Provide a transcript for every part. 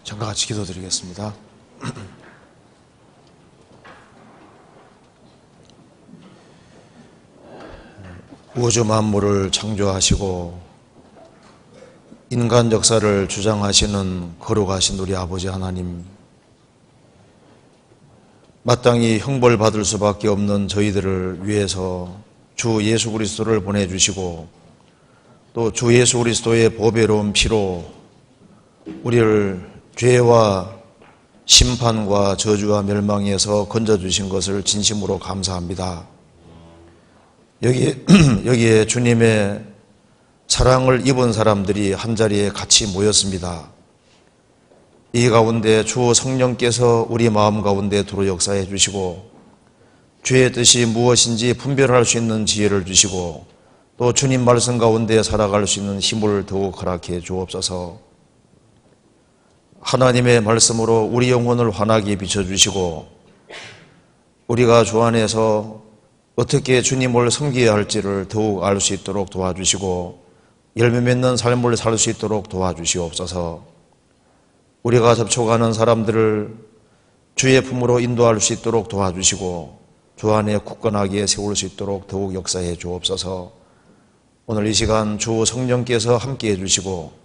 잠깐 같이 기도드리겠습니다. 우주 만물을 창조하시고 인간 역사를 주장하시는 거룩하신 우리 아버지 하나님, 마땅히 형벌받을 수밖에 없는 저희들을 위해서 주 예수 그리스도를 보내주시고 또 주 예수 그리스도의 보배로운 피로 우리를 죄와 심판과 저주와 멸망에서 건져주신 것을 진심으로 감사합니다. 여기에 주님의 사랑을 입은 사람들이 한자리에 같이 모였습니다. 이 가운데 주 성령께서 우리 마음 가운데 들어 역사해 주시고 주의 뜻이 무엇인지 분별할 수 있는 지혜를 주시고 또 주님 말씀 가운데 살아갈 수 있는 힘을 더욱 허락해 주옵소서. 하나님의 말씀으로 우리 영혼을 환하게 비춰주시고 우리가 주 안에서 어떻게 주님을 섬겨야 할지를 더욱 알 수 있도록 도와주시고 열매 맺는 삶을 살 수 있도록 도와주시옵소서. 우리가 접촉하는 사람들을 주의 품으로 인도할 수 있도록 도와주시고 주 안에 굳건하게 세울 수 있도록 더욱 역사해 주옵소서. 오늘 이 시간 주 성령께서 함께해 주시고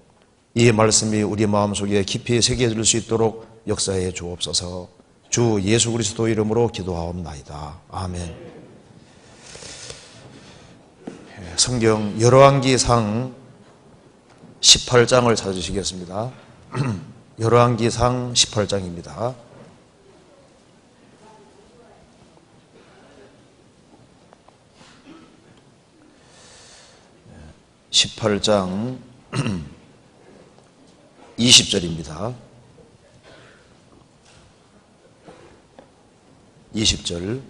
이 말씀이 우리 마음속에 깊이 새겨질 수 있도록 역사해 주옵소서. 주 예수 그리스도 이름으로 기도하옵나이다. 아멘. 성경 열왕기상 18장을 찾으시겠습니다. 열왕기상 18장입니다. 18장 20절입니다. 20절.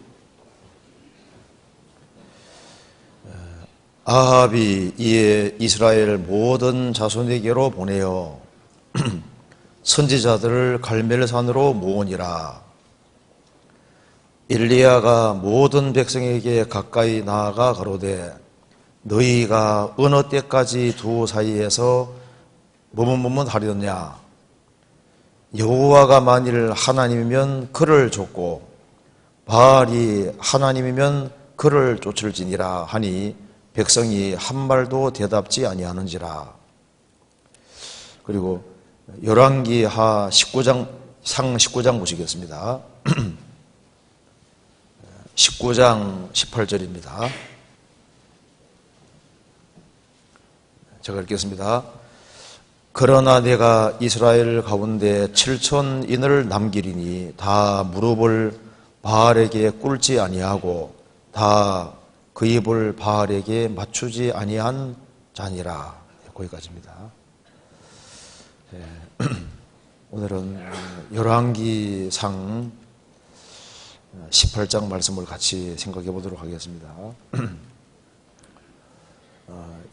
아합이 이에 이스라엘 모든 자손에게로 보내어 선지자들을 갈멜산으로 모으니라. 엘리야가 모든 백성에게 가까이 나아가 가로되 너희가 어느 때까지 두 사이에서 머뭇머뭇하려냐. 여호와가 만일 하나님이면 그를 쫓고 바알이 하나님이면 그를 쫓을지니라 하니 백성이 한 말도 대답지 아니하는지라. 그리고 열왕기 하 19장 상 19장 보시겠습니다. 19장 18절입니다. 제가 읽겠습니다. 그러나 내가 이스라엘 가운데 7,000인을 남기리니 다 무릎을 바알에게 꿇지 아니하고 다 그 입을 바알에게 맞추지 아니한 자니라. 거기까지입니다. 오늘은 열왕기상 18장 말씀을 같이 생각해 보도록 하겠습니다.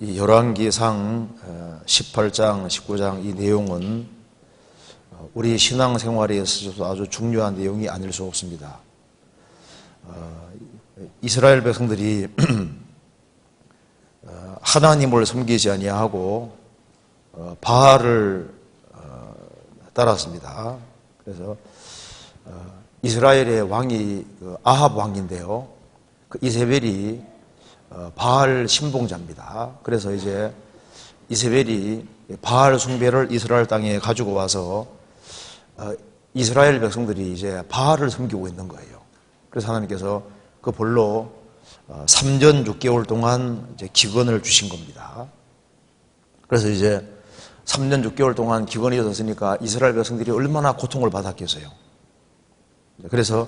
이 열왕기상 18장, 19장 이 내용은 우리 신앙생활에 있어서도 아주 중요한 내용이 아닐 수 없습니다. 이스라엘 백성들이 하나님을 섬기지 아니하고 바알을 따랐습니다. 그래서 이스라엘의 왕이 아합 왕인데요. 그 이세벨이 바알 신봉자입니다. 그래서 이제 이세벨이 바알 숭배를 이스라엘 땅에 가지고 와서 이스라엘 백성들이 이제 바알을 섬기고 있는 거예요. 그래서 하나님께서 그 벌로 3년 6개월 동안 이제 기근을 주신 겁니다. 그래서 이제 3년 6개월 동안 기근이 있었으니까 이스라엘 백성들이 얼마나 고통을 받았겠어요. 그래서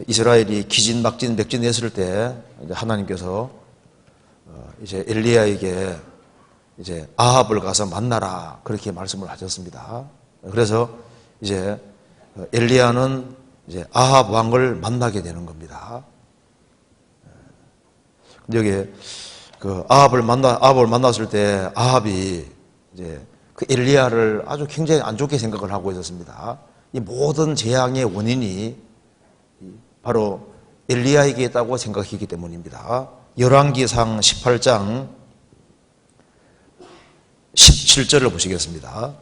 이스라엘이 기진막진 맥진했을 때 하나님께서 이제 엘리야에게 이제 아합을 가서 만나라 그렇게 말씀을 하셨습니다. 그래서 이제 엘리야는 이제 아합 왕을 만나게 되는 겁니다. 여기 그 아합을 만났을 때 아합이 이제 그 엘리야를 아주 굉장히 안 좋게 생각을 하고 있었습니다. 이 모든 재앙의 원인이 바로 엘리야에게 있다고 생각했기 때문입니다. 열왕기상 18장 17절을 보시겠습니다.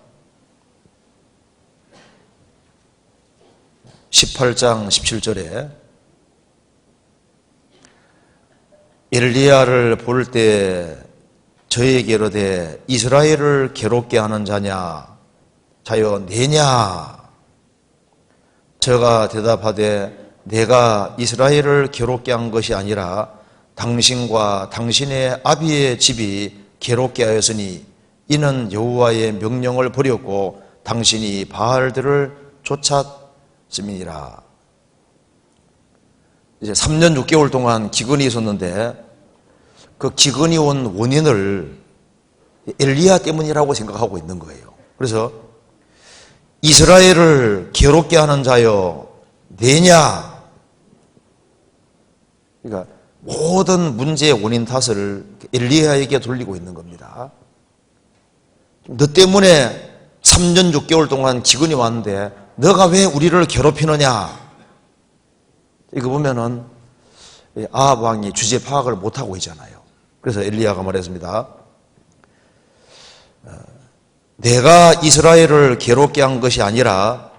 18장 17절에 엘리야를 볼 때 저에게 이르되 이스라엘을 괴롭게 하는 자냐 자여 내냐. 저가 대답하되 내가 이스라엘을 괴롭게 한 것이 아니라 당신과 당신의 아비의 집이 괴롭게 하였으니 이는 여호와의 명령을 버렸고 당신이 바알들을 쫓았음이니라. 이제 3년 6개월 동안 기근이 있었는데 그 기근이 온 원인을 엘리야 때문이라고 생각하고 있는 거예요. 그래서 이스라엘을 괴롭게 하는 자여 내냐. 그러니까 모든 문제의 원인 탓을 엘리야에게 돌리고 있는 겁니다. 너 때문에 3년 6개월 동안 기근이 왔는데 너가 왜 우리를 괴롭히느냐. 이거 보면은 아합 왕이 주제 파악을 못하고 있잖아요. 그래서 엘리야가 말했습니다. 내가 이스라엘을 괴롭게 한 것이 아니라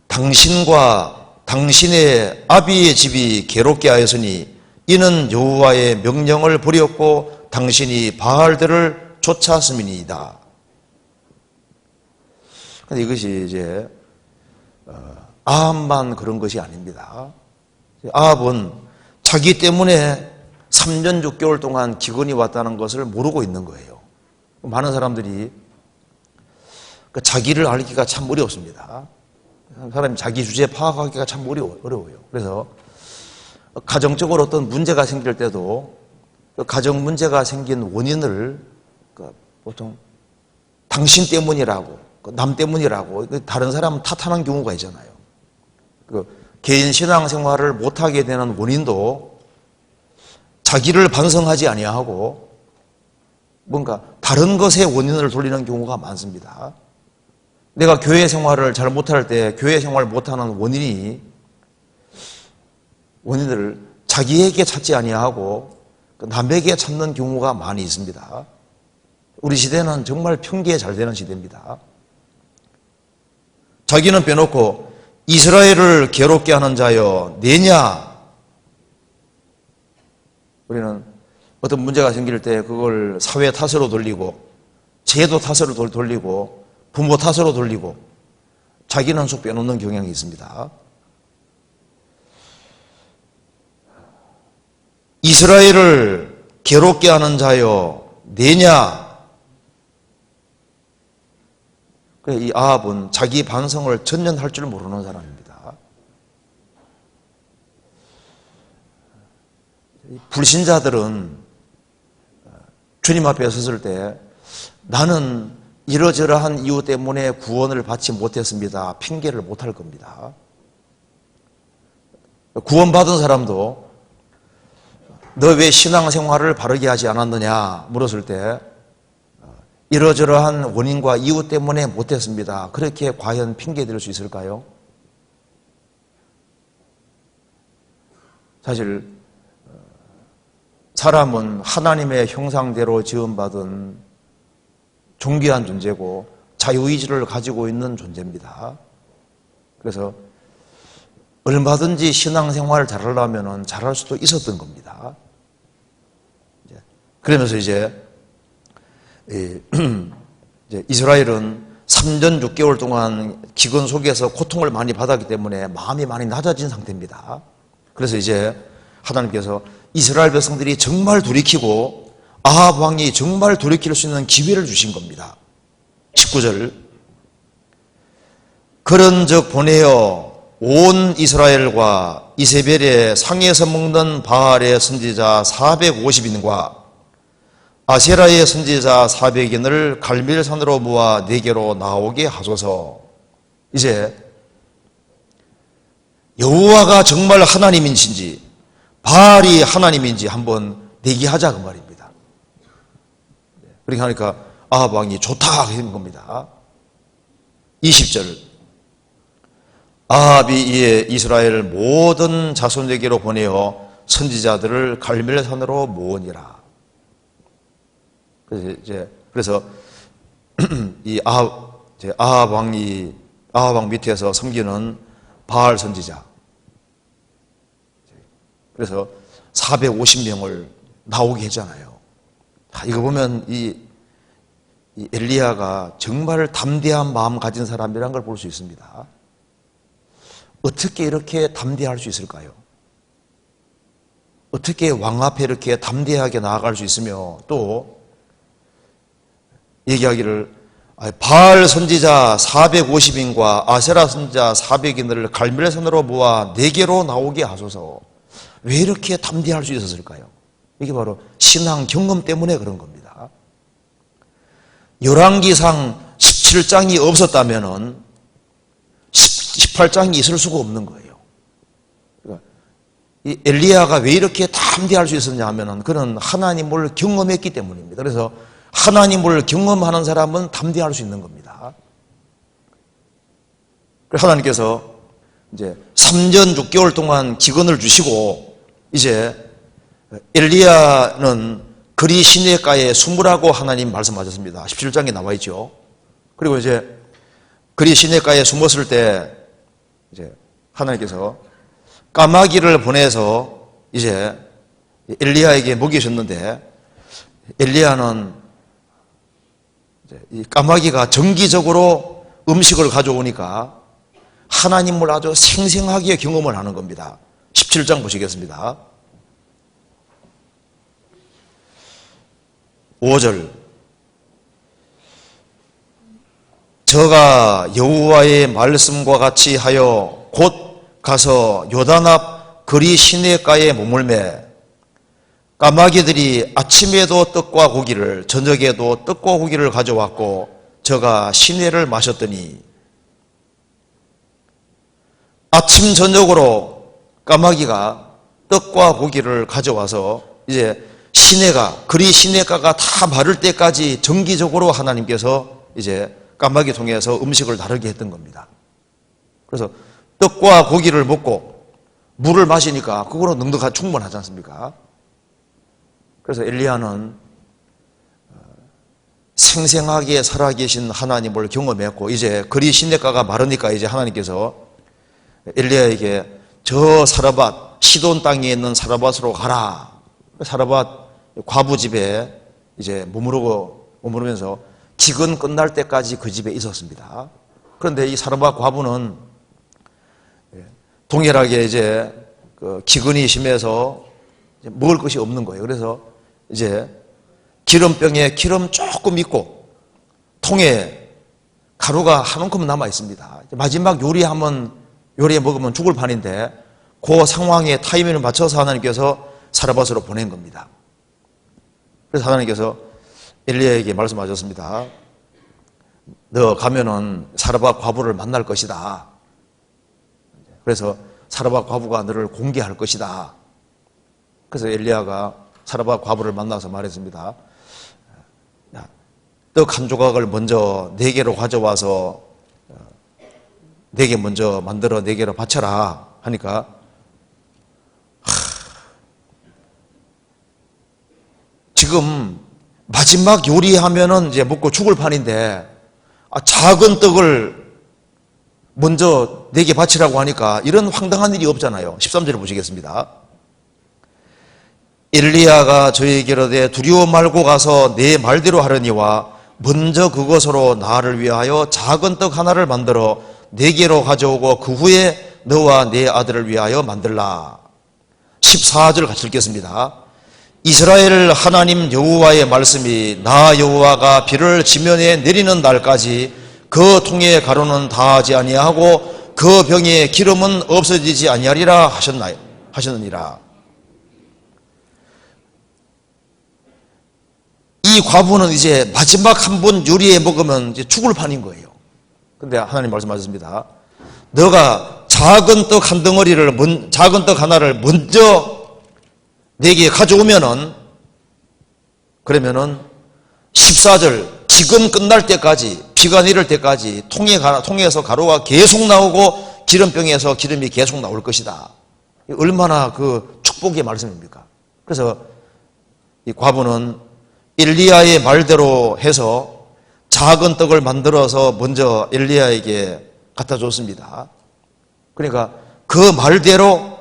당신과 당신의 아비의 집이 괴롭게 하였으니 이는 여호와의 명령을 버렸고 당신이 바알들을 쫓았음이니이다. 그런데 이것이 이제 아합만 그런 것이 아닙니다. 아합은 자기 때문에 3년 6개월 동안 기근이 왔다는 것을 모르고 있는 거예요. 많은 사람들이 자기를 알기가 참 어렵습니다. 사람이 자기 주제 파악하기가 참 어려워요. 그래서 가정적으로 어떤 문제가 생길 때도 가정 문제가 생긴 원인을 보통 당신 때문이라고, 남 때문이라고 다른 사람 탓하는 경우가 있잖아요. 개인 신앙생활을 못하게 되는 원인도 자기를 반성하지 아니하고 뭔가 다른 것에 원인을 돌리는 경우가 많습니다. 내가 교회 생활을 잘 못할 때 교회 생활을 못하는 원인이 원인을 자기에게 찾지 아니하고 남에게 찾는 경우가 많이 있습니다. 우리 시대는 정말 편기에 잘 되는 시대입니다. 자기는 빼놓고 이스라엘을 괴롭게 하는 자여 내냐. 우리는 어떤 문제가 생길 때 그걸 사회 탓으로 돌리고 제도 탓으로 돌리고 부모 탓으로 돌리고 자기는 속 빼놓는 경향이 있습니다. 이스라엘을 괴롭게 하는 자여 내냐. 이 아합은 자기 반성을 전혀 할 줄 모르는 사람입니다. 불신자들은 주님 앞에 섰을 때 나는 이러저러한 이유 때문에 구원을 받지 못했습니다. 핑계를 못할 겁니다. 구원받은 사람도 너 왜 신앙생활을 바르게 하지 않았느냐 물었을 때 이러저러한 원인과 이유 때문에 못했습니다. 그렇게 과연 핑계 댈 수 있을까요? 사실 사람은 하나님의 형상대로 지음받은 존귀한 존재고 자유의지를 가지고 있는 존재입니다. 그래서 얼마든지 신앙생활을 잘하려면 잘할 수도 있었던 겁니다. 그러면서 이제 이스라엘은 3년 6개월 동안 기근 속에서 고통을 많이 받았기 때문에 마음이 많이 낮아진 상태입니다. 그래서 이제 하나님께서 이스라엘 백성들이 정말 돌이키고 아합 왕이 정말 돌이킬 수 있는 기회를 주신 겁니다. 19절 그런즉 보내어 온 이스라엘과 이세벨의 상에서 먹는 바알의 선지자 450인과 아세라의 선지자 400인을 갈멜산으로 모아 내게로 나오게 하소서. 이제 여호와가 정말 하나님인지 바알이 하나님인지 한번 내기하자 그 말입니다. 그렇게 하니까 아합 왕이 좋다 하는 겁니다. 20절 아합이 이에 이스라엘 모든 자손에게로 보내어 선지자들을 갈멜산으로 모으니라. 그래서 이 아합 왕 밑에서 섬기는 바알 선지자. 그래서 450명을 나오게 했잖아요. 이거 보면 이 엘리야가 정말 담대한 마음 가진 사람이라는 걸 볼 수 있습니다. 어떻게 이렇게 담대할 수 있을까요? 어떻게 왕 앞에 이렇게 담대하게 나아갈 수 있으며 또 얘기하기를 바알 선지자 450인과 아세라 선지자 400인을 갈멜산으로 모아 내게로 나오게 하소서. 왜 이렇게 담대할 수 있었을까요? 이게 바로 신앙 경험 때문에 그런 겁니다. 열왕기상 17장이 없었다면 18장이 있을 수가 없는 거예요. 그러니까 이 엘리야가 왜 이렇게 담대할 수 있었냐 하면 그는 하나님을 경험했기 때문입니다. 그래서 하나님을 경험하는 사람은 담대할 수 있는 겁니다. 그래서 하나님께서 이제 3년 6개월 동안 기근을 주시고 이제 엘리야는 그리 시내가에 숨으라고 하나님 말씀하셨습니다. 17장에 나와 있죠. 그리고 이제 그리 시내가에 숨었을 때 이제 하나님께서 까마귀를 보내서 이제 엘리야에게 먹이셨는데 엘리야는 이 까마귀가 정기적으로 음식을 가져오니까 하나님을 아주 생생하게 경험을 하는 겁니다. 17장 보시겠습니다. 5절 저가 여호와의 말씀과 같이 하여 곧 가서 요단 앞 그리 시내가에 머물매 까마귀들이 아침에도 떡과 고기를 저녁에도 떡과 고기를 가져왔고 저가 시내를 마셨더니 아침 저녁으로 까마귀가 떡과 고기를 가져와서 이제 그리 시내가가 다 마를 때까지 정기적으로 하나님께서 이제 까마귀 통해서 음식을 다르게 했던 겁니다. 그래서 떡과 고기를 먹고 물을 마시니까 그거로 능도가 충분하지 않습니까? 그래서 엘리야는 생생하게 살아계신 하나님을 경험했고, 이제 거리 시내가가 마르니까 이제 하나님께서 엘리야에게 저 사르밧, 시돈 땅에 있는 사르밧으로 가라. 사르밧 과부 집에 이제 머무르면서 기근 끝날 때까지 그 집에 있었습니다. 그런데 이 사르밧 과부는 동일하게 이제 그 기근이 심해서 먹을 것이 없는 거예요. 그래서 이제 기름병에 기름 조금 있고 통에 가루가 한 움큼 남아 있습니다. 마지막 요리해 먹으면 죽을 판인데 그 상황에 타이밍을 맞춰서 하나님께서 사르밧으로 보낸 겁니다. 그래서 하나님께서 엘리야에게 말씀하셨습니다. 너 가면은 사르밧 과부를 만날 것이다. 그래서 사르밧 과부가 너를 공개할 것이다. 그래서 엘리야가 사르밧 과부를 만나서 말했습니다. 떡 한 조각을 먼저 4개로 가져와서 4개 먼저 만들어 4개로 바쳐라 하니까 지금 마지막 요리하면은 이제 먹고 죽을 판인데 작은 떡을 먼저 4개 바치라고 하니까 이런 황당한 일이 없잖아요. 13절을 보시겠습니다. 엘리야가 저에게 이르되 두려워 말고 가서 내 말대로 하려니와 먼저 그것으로 나를 위하여 작은 떡 하나를 만들어 4개로 가져오고 그 후에 너와 내 아들을 위하여 만들라. 14절 같이 읽겠습니다. 이스라엘 하나님 여호와의 말씀이 나 여호와가 비를 지면에 내리는 날까지 그 통에 가루는 다하지 아니하고 그 병에 기름은 없어지지 아니하리라 하셨느니라. 이 과부는 이제 마지막 한 번 요리해 먹으면 이제 죽을 판인 거예요. 근데 하나님 말씀하셨습니다. 너가 작은 떡 작은 떡 하나를 먼저 내게 가져오면은, 그러면은 14절, 지금 끝날 때까지, 비가 내릴 때까지 통에서 가루가 계속 나오고 기름병에서 기름이 계속 나올 것이다. 얼마나 그 축복의 말씀입니까? 그래서 이 과부는 엘리야의 말대로 해서 작은 떡을 만들어서 먼저 엘리야에게 갖다 줬습니다. 그러니까 그 말대로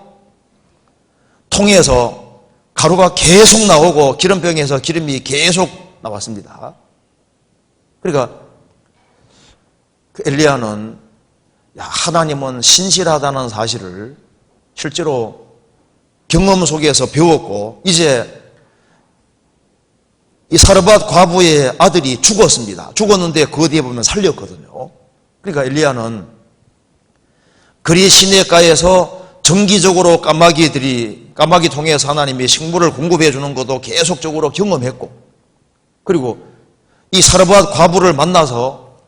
통에서 가루가 계속 나오고 기름병에서 기름이 계속 나왔습니다. 그러니까 그 엘리야는 하나님은 신실하다는 사실을 실제로 경험 속에서 배웠고, 이제 이 사르밧 과부의 아들이 죽었습니다. 죽었는데 그 뒤에 보면 살렸거든요. 그러니까 엘리야는 거리 시내가에서 정기적으로 까마귀 통해서 하나님이 식물을 공급해 주는 것도 계속적으로 경험했고, 그리고 이 사르밧 과부를 만나서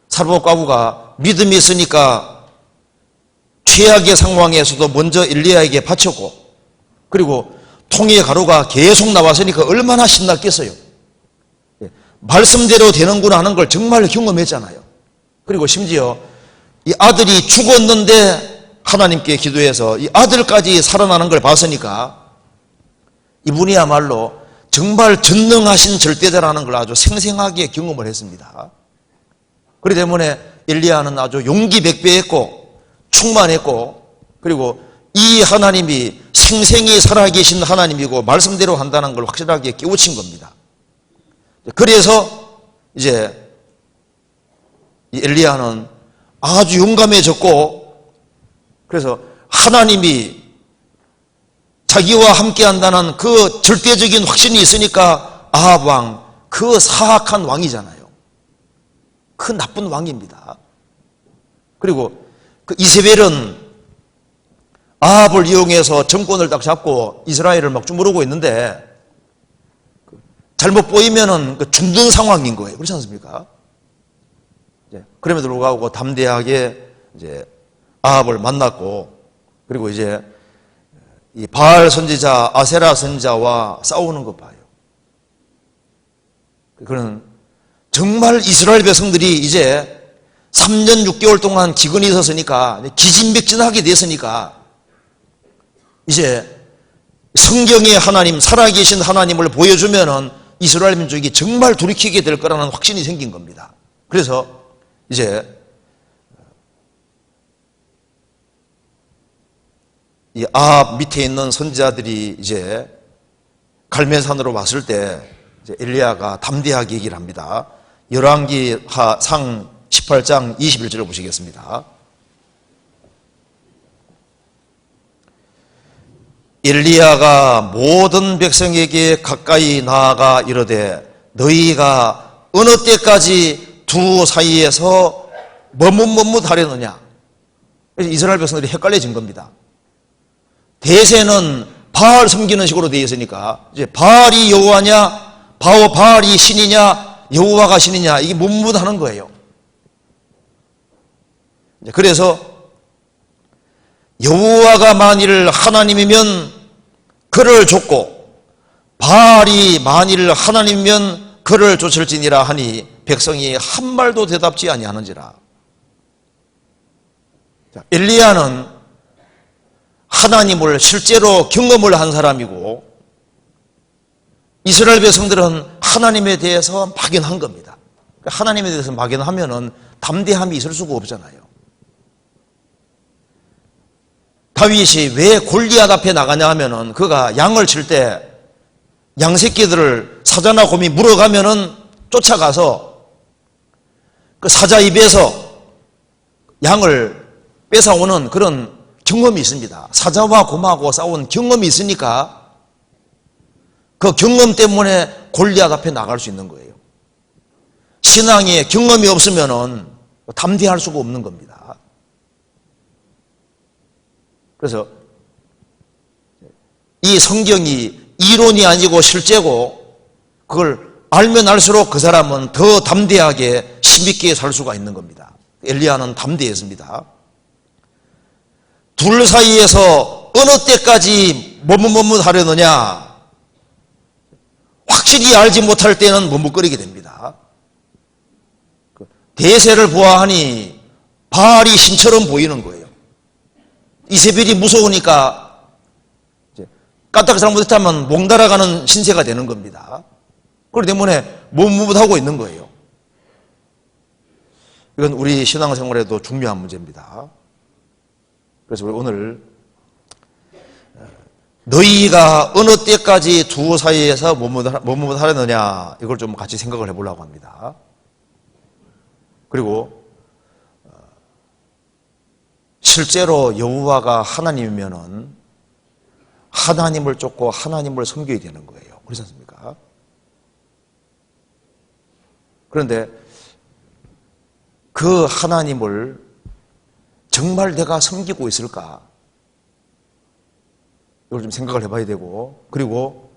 사르밧 과부가 믿음이 있으니까 최악의 상황에서도 먼저 엘리야에게 바쳤고, 그리고 통에 가루가 계속 나왔으니까 얼마나 신났겠어요. 말씀대로 되는구나 하는 걸 정말 경험했잖아요. 그리고 심지어 이 아들이 죽었는데 하나님께 기도해서 이 아들까지 살아나는 걸 봤으니까 이분이야말로 정말 전능하신 절대자라는 걸 아주 생생하게 경험을 했습니다. 그렇기 때문에 엘리야는 아주 용기 백배했고 충만했고, 그리고 이 하나님이 생생히 살아계신 하나님이고 말씀대로 한다는 걸 확실하게 깨우친 겁니다. 그래서 이제 이 엘리야는 아주 용감해졌고, 그래서 하나님이 자기와 함께 한다는 그 절대적인 확신이 있으니까 아합 왕, 그 사악한 왕이잖아요. 그 나쁜 왕입니다. 그리고 그 이세벨은 아합을 이용해서 정권을 딱 잡고 이스라엘을 막 주무르고 있는데, 잘못 보이면은 그 죽는 상황인 거예요. 그렇지 않습니까? 그럼에도 불구하고 담대하게 이제 아합을 만났고, 그리고 이제 이 바알 선지자, 아세라 선지자와 싸우는 것 봐요. 그는 정말 이스라엘 백성들이 이제 3년 6개월 동안 기근이 있었으니까 기진맥진하게 됐으니까 이제 성경의 하나님, 살아계신 하나님을 보여주면은 이스라엘 민족이 정말 돌이키게 될 거라는 확신이 생긴 겁니다. 그래서 이제 이 아합 밑에 있는 선지자들이 이제 갈멜산으로 왔을 때 이제 엘리야가 담대하게 얘기를 합니다. 열왕기상 18장 21절을 보시겠습니다. 엘리야가 모든 백성에게 가까이 나아가 이르되 너희가 어느 때까지 두 사이에서 머뭇머뭇하려느냐. 이스라엘 백성들이 헷갈려진 겁니다. 대세는 바알 섬기는 식으로 되어 있으니까 이제 바알이 여호와냐, 바알이 신이냐, 여호와가 신이냐, 이게 묻묻하는 거예요. 그래서 여호와가 만일 하나님이면 그를 좇고 바알이 만일 하나님이면 그를 좇을지니라 하니 백성이 한 말도 대답지 아니하는지라. 엘리야는 하나님을 실제로 경험을 한 사람이고 이스라엘 백성들은 하나님에 대해서 막연한 겁니다. 하나님에 대해서 막연하면은 담대함이 있을 수가 없잖아요. 다윗이 왜 골리앗 앞에 나가냐 하면은 그가 양을 칠 때 양새끼들을 사자나 곰이 물어가면은 쫓아가서 그 사자 입에서 양을 뺏어오는 그런 경험이 있습니다. 사자와 곰하고 싸운 경험이 있으니까 그 경험 때문에 골리앗 앞에 나갈 수 있는 거예요. 신앙에 경험이 없으면은 담대할 수가 없는 겁니다. 그래서 이 성경이 이론이 아니고 실제고 그걸 알면 알수록 그 사람은 더 담대하게 힘있게 살 수가 있는 겁니다. 엘리야는 담대했습니다. 둘 사이에서 어느 때까지 머뭇머뭇하려느냐, 확실히 알지 못할 때는 머뭇거리게 됩니다. 대세를 보아하니 바알이 신처럼 보이는 거예요. 이세벨이 무서우니까 까딱 잘못했다면 몽달아가는 신세가 되는 겁니다. 그렇기 때문에 머뭇하고 있는 거예요. 이건 우리 신앙생활에도 중요한 문제입니다. 그래서 우리 오늘 너희가 어느 때까지 두 사이에서 머뭇하려느냐 이걸 좀 같이 생각을 해보려고 합니다. 그리고 실제로 여호와가 하나님이면은 하나님을 쫓고 하나님을 섬겨야 되는 거예요. 그렇지 않습니까? 그런데 그 하나님을 정말 내가 섬기고 있을까? 이걸 좀 생각을 해봐야 되고, 그리고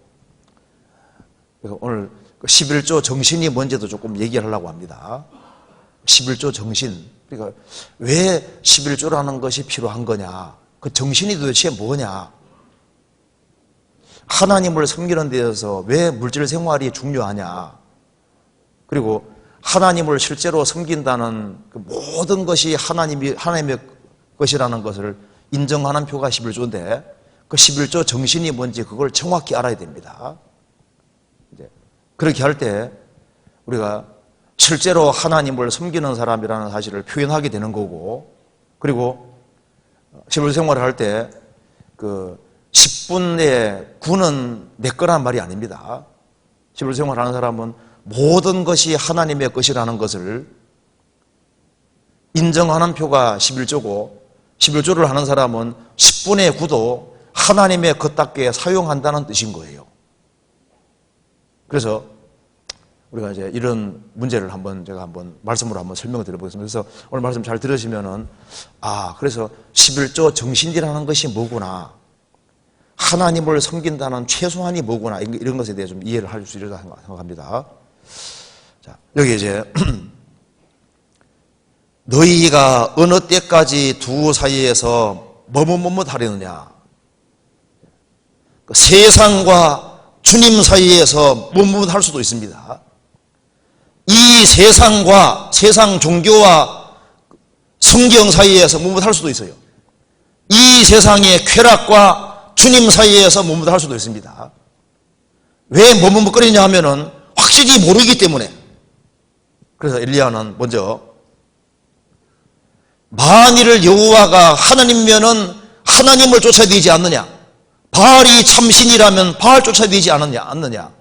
오늘 11조 정신이 뭔지도 조금 얘기를 하려고 합니다. 11조 정신. 그러니까 왜 11조라는 것이 필요한 거냐? 그 정신이 도대체 뭐냐? 하나님을 섬기는 데에서 왜 물질 생활이 중요하냐? 그리고 하나님을 실제로 섬긴다는 그 모든 것이 하나님의 것이라는 것을 인정하는 표가 11조인데 그 11조 정신이 뭔지 그걸 정확히 알아야 됩니다. 이제 그렇게 할 때 우리가 실제로 하나님을 섬기는 사람이라는 사실을 표현하게 되는 거고, 그리고 11조 생활을 할 때 그 10분의 9는 내 거란 말이 아닙니다. 11조 생활을 하는 사람은 모든 것이 하나님의 것이라는 것을 인정하는 표가 11조고 11조를 하는 사람은 10분의 9도 하나님의 것답게 사용한다는 뜻인 거예요. 그래서 우리가 이제 이런 문제를 제가 한번 말씀으로 한번 설명을 드려보겠습니다. 그래서 오늘 말씀 잘 들으시면은 그래서 11조 정신이라는 것이 뭐구나, 하나님을 섬긴다는 최소한이 뭐구나, 이런 것에 대해 좀 이해를 할 수 있으리라 생각합니다. 자, 여기 이제 너희가 어느 때까지 두 사이에서 머뭇하려느냐, 세상과 주님 사이에서 머뭇할 수도 있습니다. 이 세상과 세상 종교와 성경 사이에서 머뭇할 수도 있어요. 이 세상의 쾌락과 주님 사이에서 머뭇할 수도 있습니다. 왜 머뭇거리냐 하면은 확실히 모르기 때문에. 그래서 엘리야는 먼저 만일 여호와가 하나님이면은 하나님을 쫓아야 되지 않느냐, 바알이 참신이라면 바알 쫓아야 되지 않느냐,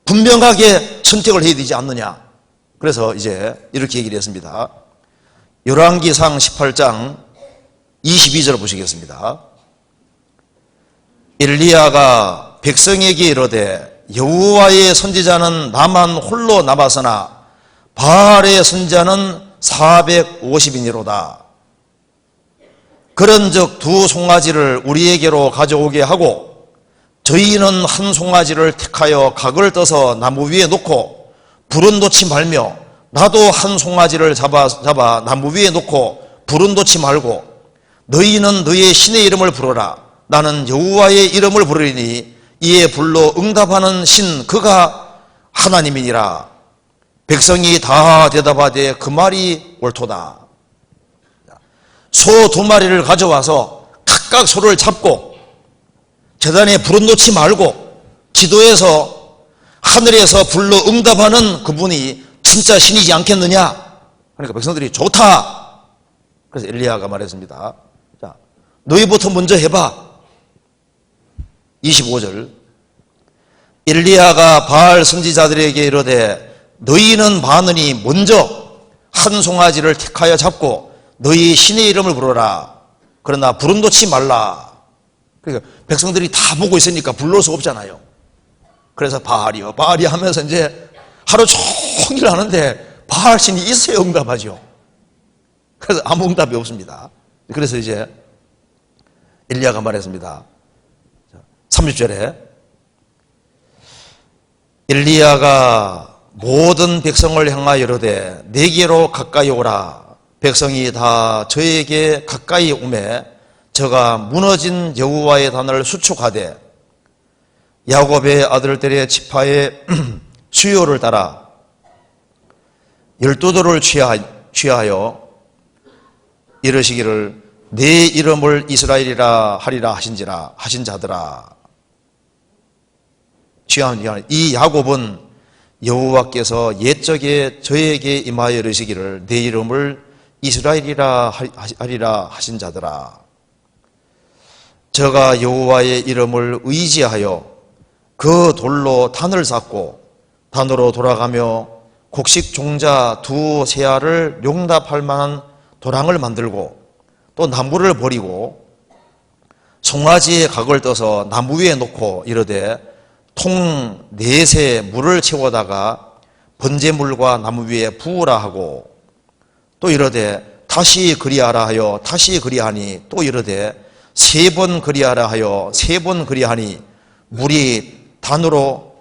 분명하게 선택을 해야 되지 않느냐. 그래서 이제 이렇게 얘기를 했습니다. 열왕기상 18장 22절 보시겠습니다. 엘리야가 백성에게 이르되 여호와의 선지자는 나만 홀로 남았으나 바알의 선지자는 450인이로다. 그런즉 두 송아지를 우리에게로 가져오게 하고 저희는 한 송아지를 택하여 각을 떠서 나무 위에 놓고 불은 놓지 말며 나도 한 송아지를 잡아 나무 위에 놓고 불은 놓지 말고 너희는 너희의 신의 이름을 부르라. 나는 여호와의 이름을 부르리니 이에 불로 응답하는 신 그가 하나님이니라. 백성이 다 대답하되 그 말이 옳도다. 소 2마리를 가져와서 각각 소를 잡고 제단에 불은 놓지 말고 기도해서 하늘에서 불로 응답하는 그분이 진짜 신이지 않겠느냐. 그러니까 백성들이 좋다. 그래서 엘리야가 말했습니다. 자, 너희부터 먼저 해봐. 25절. 엘리야가 바알 선지자들에게 이르되 너희는 많으니 먼저 한 송아지를 택하여 잡고 너희 신의 이름을 부르라. 그러나 불은 놓지 말라. 그러니까 백성들이 다 보고 있으니까 불러올 수 없잖아요. 그래서 바알이요 바알이 하면서 이제 하루 종일 하는데 바알 신이 있어야 응답하죠. 그래서 아무 응답이 없습니다. 그래서 이제 엘리야가 말했습니다. 30절에 엘리야가 모든 백성을 향하여 이르되 내게로 가까이 오라. 백성이 다 저에게 가까이 오매 저가 무너진 여호와의 단을 수축하되 야곱의 아들들의 지파의 수요를 따라 12돌을 취하여 이르시기를 내 이름을 이스라엘이라 하리라 하신 자들아. 취한 이 야곱은 여호와께서 옛적에 저에게 임하여 이르시기를 내 이름을 이스라엘이라 하리라 하신 자들아. 저가 여호와의 이름을 의지하여 그 돌로 단을 쌓고 단으로 돌아가며 곡식 종자 2세알을 용납할 만한 도랑을 만들고 또 나무를 버리고 송아지의 각을 떠서 나무 위에 놓고 이르되 통 4새 물을 채워다가 번제물과 나무 위에 부으라 하고 또 이르되 다시 그리하라 하여 다시 그리하니 또 이르되 3번 그리하라 하여 3번 그리하니 물이 단으로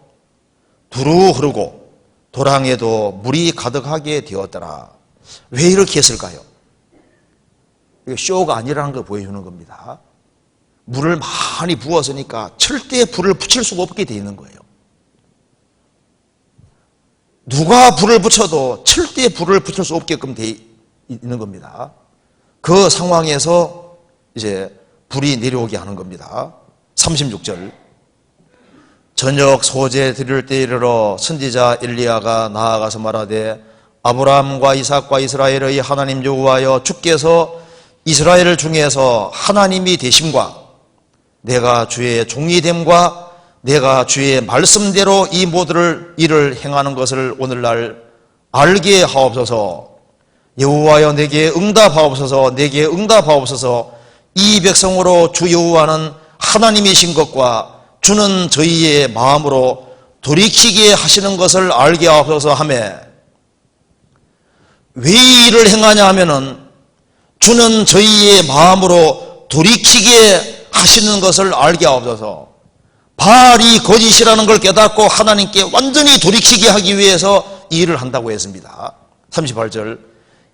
두루 흐르고 도랑에도 물이 가득하게 되었더라. 왜 이렇게 했을까요? 이게 쇼가 아니라는 걸 보여주는 겁니다. 물을 많이 부었으니까 절대 불을 붙일 수가 없게 되어 있는 거예요. 누가 불을 붙여도 절대 불을 붙일 수 없게끔 되어 있는 겁니다. 그 상황에서 이제 불이 내려오게 하는 겁니다. 36절. 저녁 소제 드릴 때 이르러 선지자 엘리야가 나아가서 말하되 아브라함과 이삭과 이스라엘의 하나님 여호와여 주께서 이스라엘 중에서 하나님이 되심과 내가 주의 종이 됨과 내가 주의 말씀대로 이 모든 일을 행하는 것을 오늘날 알게 하옵소서. 여호와여 내게 응답하옵소서. 내게 응답하옵소서. 이 백성으로 주 여호와는 하나님이신 것과 주는 저희의 마음으로 돌이키게 하시는 것을 알게 하옵소서 하매 왜 이 일을 행하냐 하면은 주는 저희의 마음으로 돌이키게 하시는 것을 알게 하옵소서. 바알이 거짓이라는 걸 깨닫고 하나님께 완전히 돌이키게 하기 위해서 이 일을 한다고 했습니다. 38절.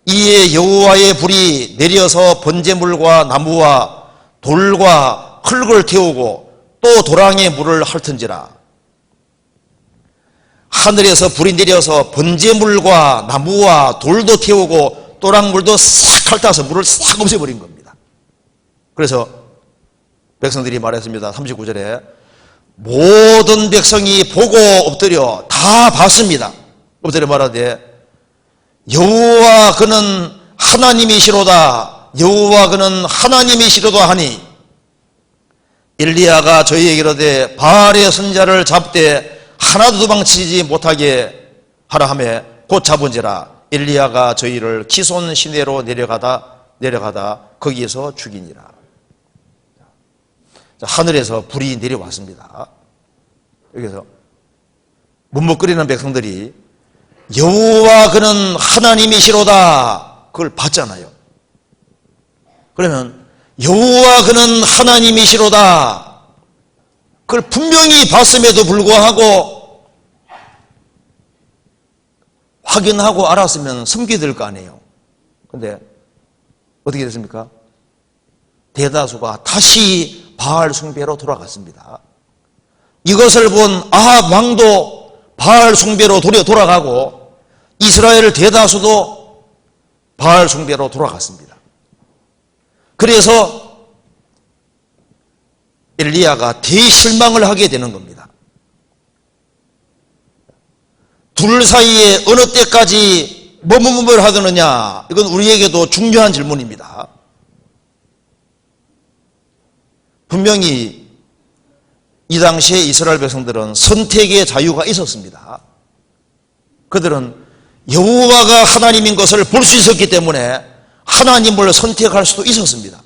이에 여호와의 불이 내려서 번제물과 나무와 돌과 흙을 태우고 또 도랑에 물을 핥은지라. 하늘에서 불이 내려서 번제물과 나무와 돌도 태우고 또랑물도 싹 핥아서 물을 싹 없애버린 겁니다. 그래서 백성들이 말했습니다. 39절에 모든 백성이 보고 엎드려 다 봤습니다. 엎드려 말하되 여호와 그는 하나님이시로다. 여호와 그는 하나님이시로다 하니 엘리야가 저희에게 이르되 바알의 선자를 잡되 하나도 도망치지 못하게 하라 하며 곧 잡은지라. 엘리야가 저희를 기손 시내로 내려가다 거기에서 죽이니라. 하늘에서 불이 내려왔습니다. 여기서 문뭇거리는 백성들이 여호와 그는 하나님이시로다 그걸 봤잖아요. 그러면 여호와 그는 하나님이시로다 그걸 분명히 봤음에도 불구하고 확인하고 알았으면 섬기게 될 거 아니에요. 근데 어떻게 됐습니까? 대다수가 다시 바알 숭배로 돌아갔습니다. 이것을 본 아합 왕도 바알 숭배로 돌아가고 이스라엘 대다수도 바알 숭배로 돌아갔습니다. 그래서 엘리야가 대실망을 하게 되는 겁니다. 둘 사이에 어느 때까지 뭐뭐뭐를 하느냐, 이건 우리에게도 중요한 질문입니다. 분명히 이 당시에 이스라엘 백성들은 선택의 자유가 있었습니다. 그들은 여호와가 하나님인 것을 볼 수 있었기 때문에 하나님을 선택할 수도 있었습니다.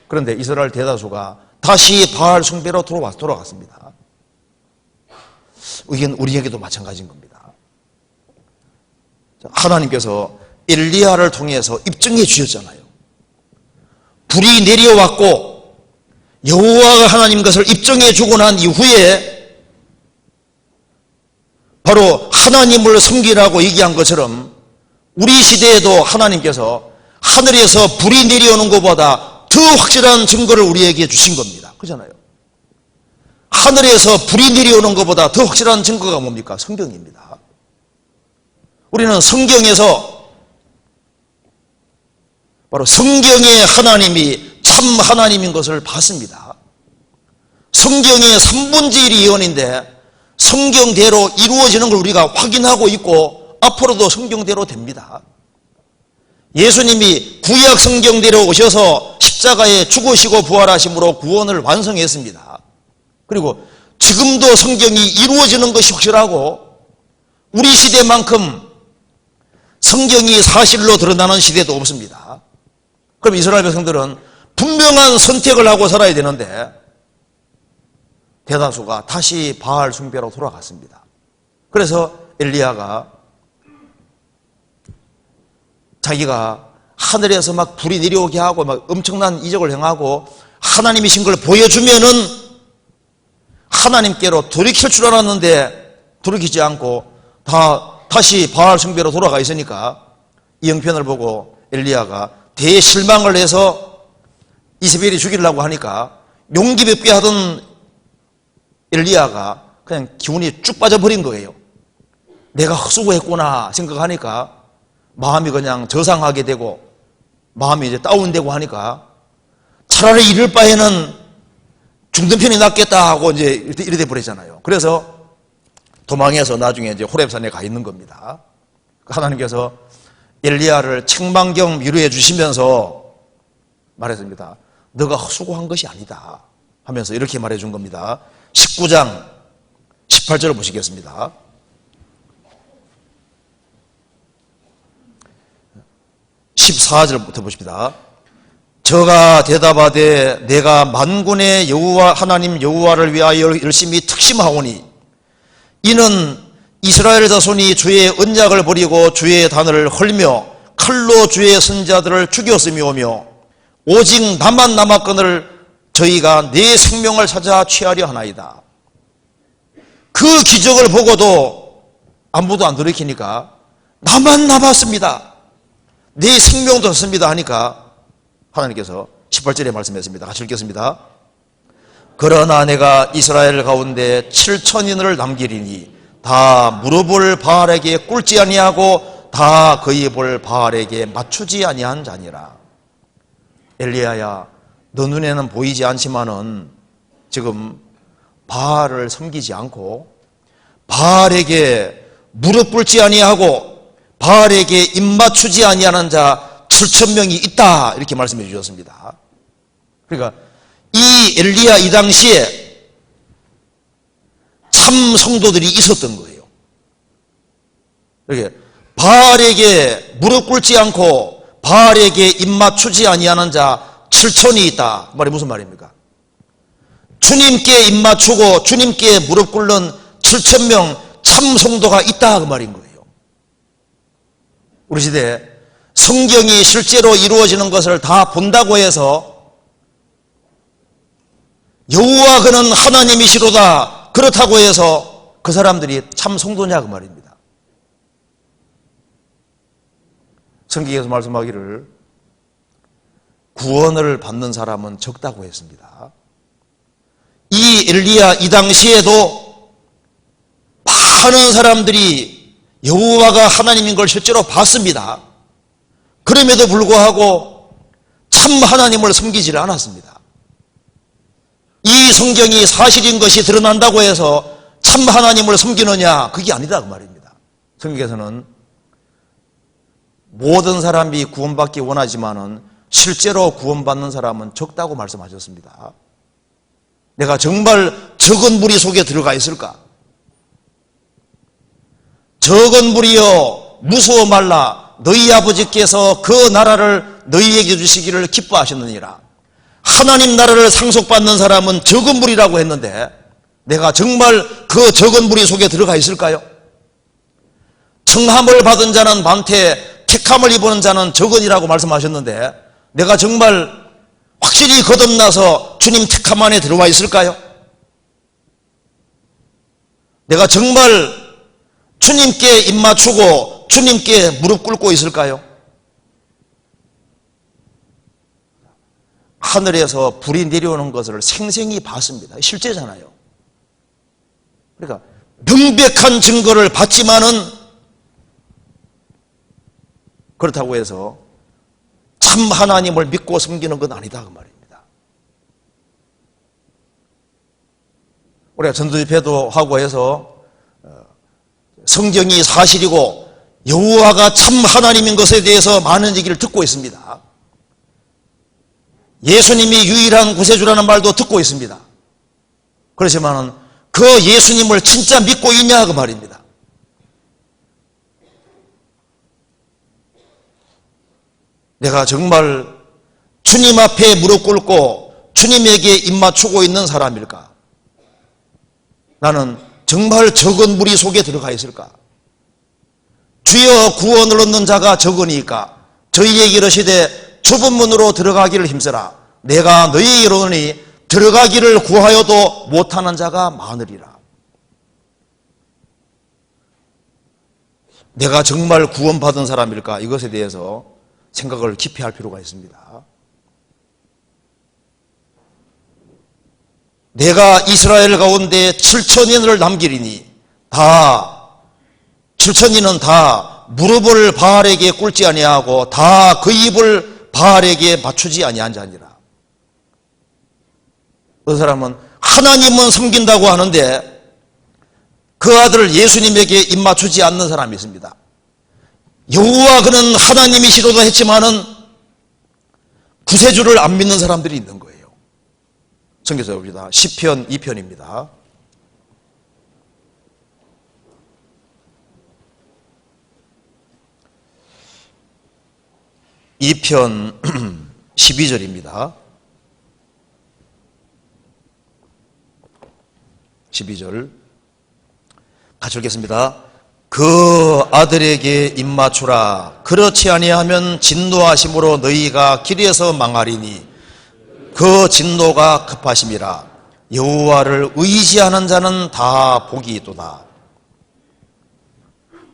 그런데 이스라엘 대다수가 다시 바알 숭배로 돌아갔습니다. 이건 우리에게도 마찬가지인 겁니다. 하나님께서 엘리야를 통해서 입증해 주셨잖아요. 불이 내려왔고 여호와가 하나님 것을 입증해 주고 난 이후에 바로 하나님을 섬기라고 얘기한 것처럼 우리 시대에도 하나님께서 하늘에서 불이 내려오는 것보다 더 확실한 증거를 우리에게 주신 겁니다. 그렇잖아요. 하늘에서 불이 내려오는 것보다 더 확실한 증거가 뭡니까? 성경입니다. 우리는 성경에서 바로 성경의 하나님이 참 하나님인 것을 봤습니다. 성경의 3분의 1이 예언인데 성경대로 이루어지는 걸 우리가 확인하고 있고 앞으로도 성경대로 됩니다. 예수님이 구약 성경대로 오셔서 십자가에 죽으시고 부활하심으로 구원을 완성했습니다. 그리고 지금도 성경이 이루어지는 것이 확실하고 우리 시대만큼 성경이 사실로 드러나는 시대도 없습니다. 그럼 이스라엘 백성들은 분명한 선택을 하고 살아야 되는데 대다수가 다시 바알 숭배로 돌아갔습니다. 그래서 엘리야가 자기가 하늘에서 막 불이 내려오게 하고 막 엄청난 이적을 행하고 하나님이신 걸 보여주면은 하나님께로 돌이킬 줄 알았는데 돌이키지 않고 다시 바알 숭배로 돌아가 있으니까 이 형편을 보고 엘리야가 대실망을 해서 이세벨이 죽이려고 하니까 용기백배 하던 엘리야가 그냥 기운이 쭉 빠져버린 거예요. 내가 헛수고했구나 생각하니까 마음이 그냥 저상하게 되고 마음이 이제 다운되고 하니까 차라리 이럴 바에는 죽는 편이 낫겠다 하고 이제 이래 돼 버리잖아요. 그래서 도망해서 나중에 이제 호렙산에 가 있는 겁니다. 하나님께서 엘리야를 책망경 위로해 주시면서 말했습니다. 너가 헛수고한 것이 아니다 하면서 이렇게 말해 준 겁니다. 19장 18절을 보시겠습니다. 14절부터 보십니다. 저가 대답하되 내가 만군의 여호와 하나님 여호와를 위하여 열심히 특심하오니 이는 이스라엘 자손이 주의 언약을 버리고 주의 단을 헐며 칼로 주의 선자들을 죽였음이오며 오직 나만 남았거늘 저희가 내 생명을 찾아 취하려 하나이다. 그 기적을 보고도 아무도 안 돌이키니까 나만 남았습니다. 내 생명도 없습니다 하니까 하나님께서 18절에 말씀했습니다. 같이 읽겠습니다. 그러나 내가 이스라엘 가운데 7천인을 남기리니 다 무릎을 바알에게 꿇지 아니하고 다 그의 볼 바알에게 맞추지 아니한 자니라. 엘리야야, 너 눈에는 보이지 않지만은 지금 바알을 섬기지 않고 바알에게 무릎 꿇지 아니하고 바알에게 입맞추지 아니하는 자 7,000명이 있다, 이렇게 말씀해 주셨습니다. 그러니까 이 엘리야 이 당시에 참 성도들이 있었던 거예요. 이렇게 바알에게 무릎 꿇지 않고 바알에게 입맞추지 아니하는 자 7,000이 있다. 그 말이 무슨 말입니까? 주님께 입맞추고 주님께 무릎 꿇는 7,000명 참 성도가 있다, 그 말인 거예요. 우리 시대에 성경이 실제로 이루어지는 것을 다 본다고 해서 여호와 그는 하나님이시로다, 그렇다고 해서 그 사람들이 참 성도냐, 그 말입니다. 성경에서 말씀하기를 구원을 받는 사람은 적다고 했습니다. 이 엘리야 이 당시에도 많은 사람들이 여호와가 하나님인 걸 실제로 봤습니다. 그럼에도 불구하고 참 하나님을 섬기지를 않았습니다. 이 성경이 사실인 것이 드러난다고 해서 참 하나님을 섬기느냐, 그게 아니다, 그 말입니다. 성경에서는 모든 사람이 구원받기 원하지만은 실제로 구원받는 사람은 적다고 말씀하셨습니다. 내가 정말 적은 무리 속에 들어가 있을까? 적은 무리여 무서워 말라, 너희 아버지께서 그 나라를 너희에게 주시기를 기뻐하셨느니라. 하나님 나라를 상속받는 사람은 적은 무리라고 했는데 내가 정말 그 적은 무리 속에 들어가 있을까요? 청함을 받은 자는 많되 택함을 입은 자는 적은이라고 말씀하셨는데 내가 정말 확실히 거듭나서 주님 택함 안에 들어와 있을까요? 내가 정말 주님께 입맞추고 주님께 무릎 꿇고 있을까요? 하늘에서 불이 내려오는 것을 생생히 봤습니다. 실제잖아요. 그러니까 명백한 증거를 봤지만은 그렇다고 해서 참 하나님을 믿고 섬기는 건 아니다, 그 말입니다. 우리가 전도집회도 하고 해서 성경이 사실이고 여호와가 참 하나님인 것에 대해서 많은 얘기를 듣고 있습니다. 예수님이 유일한 구세주라는 말도 듣고 있습니다. 그렇지만은 그 예수님을 진짜 믿고 있냐, 그 말입니다. 내가 정말 주님 앞에 무릎 꿇고 주님에게 입맞추고 있는 사람일까? 나는 정말 적은 무리 속에 들어가 있을까? 주여 구원을 얻는 자가 적으니까 저희에게 이르시되 좁은 문으로 들어가기를 힘쓰라. 내가 너희에게 이르노니 들어가기를 구하여도 못하는 자가 많으리라. 내가 정말 구원받은 사람일까? 이것에 대해서 생각을 깊이 할 필요가 있습니다. 내가 이스라엘 가운데 7,000인을 남기리니 7,000인은 다 무릎을 바알에게 꿇지 아니하고 다 그 입을 바알에게 맞추지 아니한 자니라. 그 사람은 하나님은 섬긴다고 하는데 그 아들 예수님에게 입 맞추지 않는 사람이 있습니다. 여호와 그는 하나님이시로도 했지만은 구세주를 안 믿는 사람들이 있는 거예요. 성경에서 봅니다. 시편 2편입니다. (2편) 12절입니다. 12절 같이 읽겠습니다. 그 아들에게 입맞추라. 그렇지 아니하면 진노하심으로 너희가 길에서 망하리니 그 진노가 급하심이라. 여호와를 의지하는 자는 다 복이 있도다.